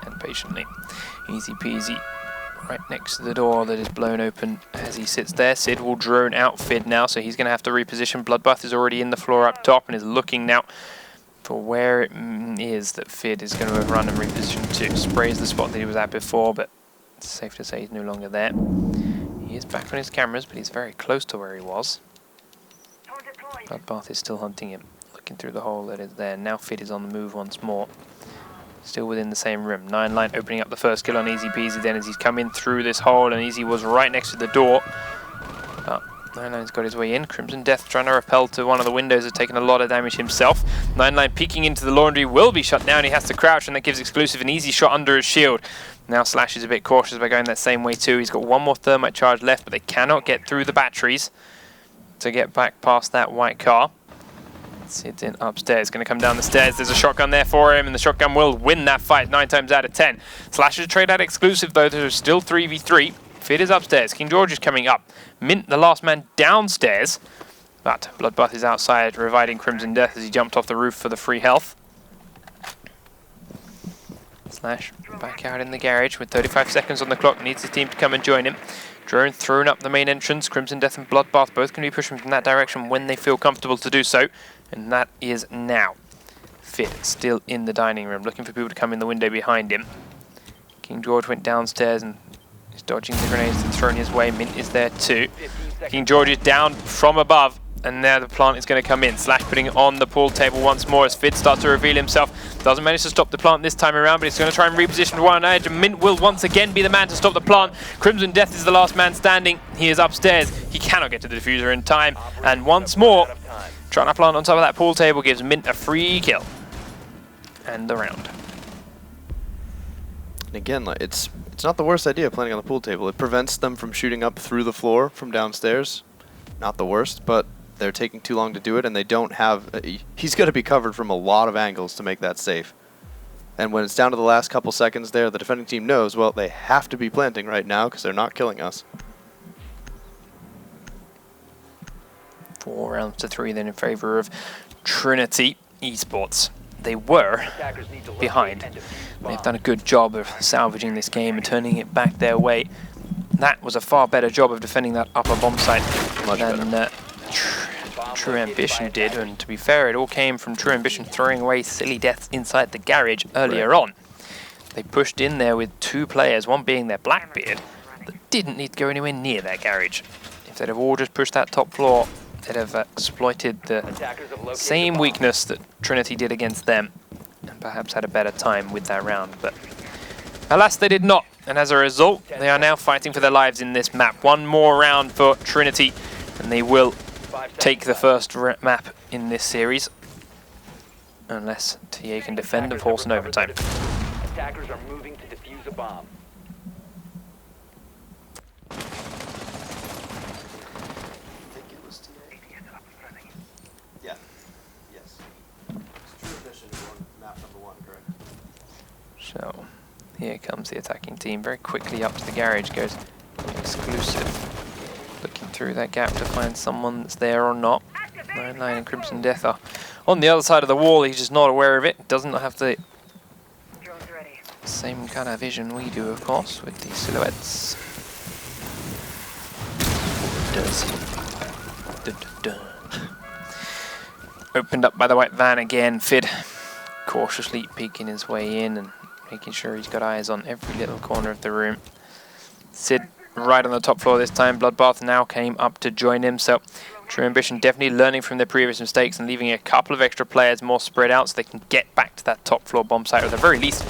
and patiently. Easy peasy. Right next to the door that is blown open as he sits there. Sid will drone out Fid now, so he's going to have to reposition. Bloodbath is already in the floor up top and is looking now for where it is that Fid is going to have run and repositioned to. Sprays the spot that he was at before, but it's safe to say he's no longer there. He is back on his cameras, but he's very close to where he was. Phone deployed. Bloodbath is still hunting him, looking through the hole that is there. Now Fid is on the move once more. Still within the same room. 9-9 opening up the first kill on Easy Peasy then as he's come in through this hole, and Easy was right next to the door. But 9-9's got his way in. Crimson Death trying to repel to one of the windows, has taken a lot of damage himself. 9-9 peeking into the laundry will be shut down. He has to crouch, and that gives Exclusive an easy shot under his shield. Now Slash is a bit cautious by going that same way too. He's got one more thermite charge left, but they cannot get through the batteries to get back past that white car. Sid's in upstairs, going to come down the stairs. There's a shotgun there for him, and the shotgun will win that fight 9 times out of 10. Slash is a trade out Exclusive, though. There's still 3v3. Fid is upstairs. King George is coming up. Mint, the last man, downstairs. But Bloodbath is outside, reviving Crimson Death as he jumped off the roof for the free health. Slash back out in the garage with 35 seconds on the clock. Needs his team to come and join him. Drone thrown up the main entrance. Crimson Death and Bloodbath both can be pushing from that direction when they feel comfortable to do so. And that is now. Fid still in the dining room, looking for people to come in the window behind him. King George went downstairs and is dodging the grenades and thrown his way. Mint is there too. King George is down from above, and now the plant is going to come in. Slash putting it on the pool table once more as Fid starts to reveal himself. Doesn't manage to stop the plant this time around, but he's going to try and reposition to one edge. Mint will once again be the man to stop the plant. Crimson Death is the last man standing. He is upstairs. He cannot get to the diffuser in time. And once more, trying to plant on top of that pool table gives Mint a free kill. And the round. And again, like, it's not the worst idea planting on the pool table. It prevents them from shooting up through the floor from downstairs. Not the worst, but they're taking too long to do it, and they don't have... he's going to be covered from a lot of angles to make that safe. And when it's down to the last couple seconds there, the defending team knows, well, they have to be planting right now because they're not killing us. 4 rounds to 3 then in favor of Trinity eSports. They were behind. They've done a good job of salvaging this game and turning it back their way. That was a far better job of defending that upper bomb site than True Ambition did, and to be fair, it all came from True Ambition throwing away silly deaths inside the garage earlier on. They pushed in there with 2 players, one being their Blackbeard, that didn't need to go anywhere near their garage. If they'd have all just pushed that top floor, they'd have exploited the same weakness that Trinity did against them, and perhaps had a better time with that round, but alas they did not, and as a result, they are now fighting for their lives in this map. One more round for Trinity, and they will take the first map in this series, unless TA can defend and force an overtime. Attackers are moving to defuse a bomb. Yeah. Yes. True Ambition won map Here comes the attacking team. Very quickly up to the garage goes Exclusive. Looking through that gap to find someone that's there or not. 9-9 and Crimson Death are on the other side of the wall. He's just not aware of it. Doesn't have the Drone's ready. same kind of vision we do, of course, with these silhouettes. Or does he? Dun, dun, dun. Opened up by the white van again. Fid cautiously peeking his way in and making sure he's got eyes on every little corner of the room. Sid right on the top floor this time. Bloodbath now came up to join him. So True Ambition definitely learning from their previous mistakes and leaving a couple of extra players more spread out so they can get back to that top floor bomb site, or at the very least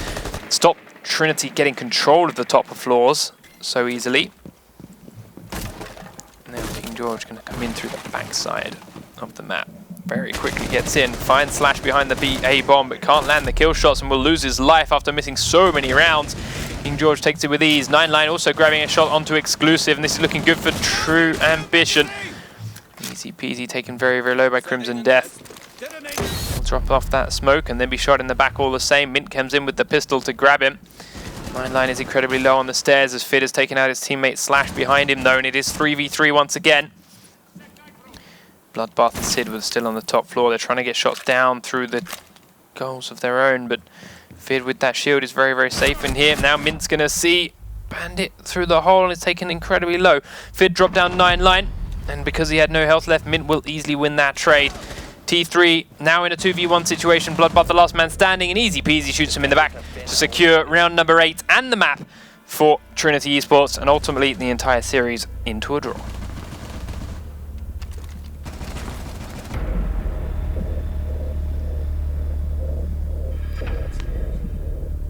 stop Trinity getting control of the top of floors so easily. And now King George going to come in through the backside of the map. Very quickly gets in, finds Slash behind the BA bomb, but can't land the kill shots and will lose his life after missing so many rounds. King George takes it with ease. 9-9 also grabbing a shot onto Exclusive, and this is looking good for True Ambition. Easy peasy, taken very, very low by Crimson Death. He'll drop off that smoke and then be shot in the back all the same. Mint comes in with the pistol to grab him. 9-9 is incredibly low on the stairs as Fid has taken out his teammate Slash behind him though, and it is 3v3 once again. Bloodbath and Sid were still on the top floor. They're trying to get shots down through the goals of their own, but Fid with that shield is very, very safe in here. Now Mint's going to see Bandit through the hole and it's taken incredibly low. Fid dropped down 9-9, and because he had no health left, Mint will easily win that trade. T3 now in a 2v1 situation. Bloodbath, the last man standing, and easy peasy shoots him in the back to secure round number 8 and the map for Trinity eSports, and ultimately the entire series into a draw.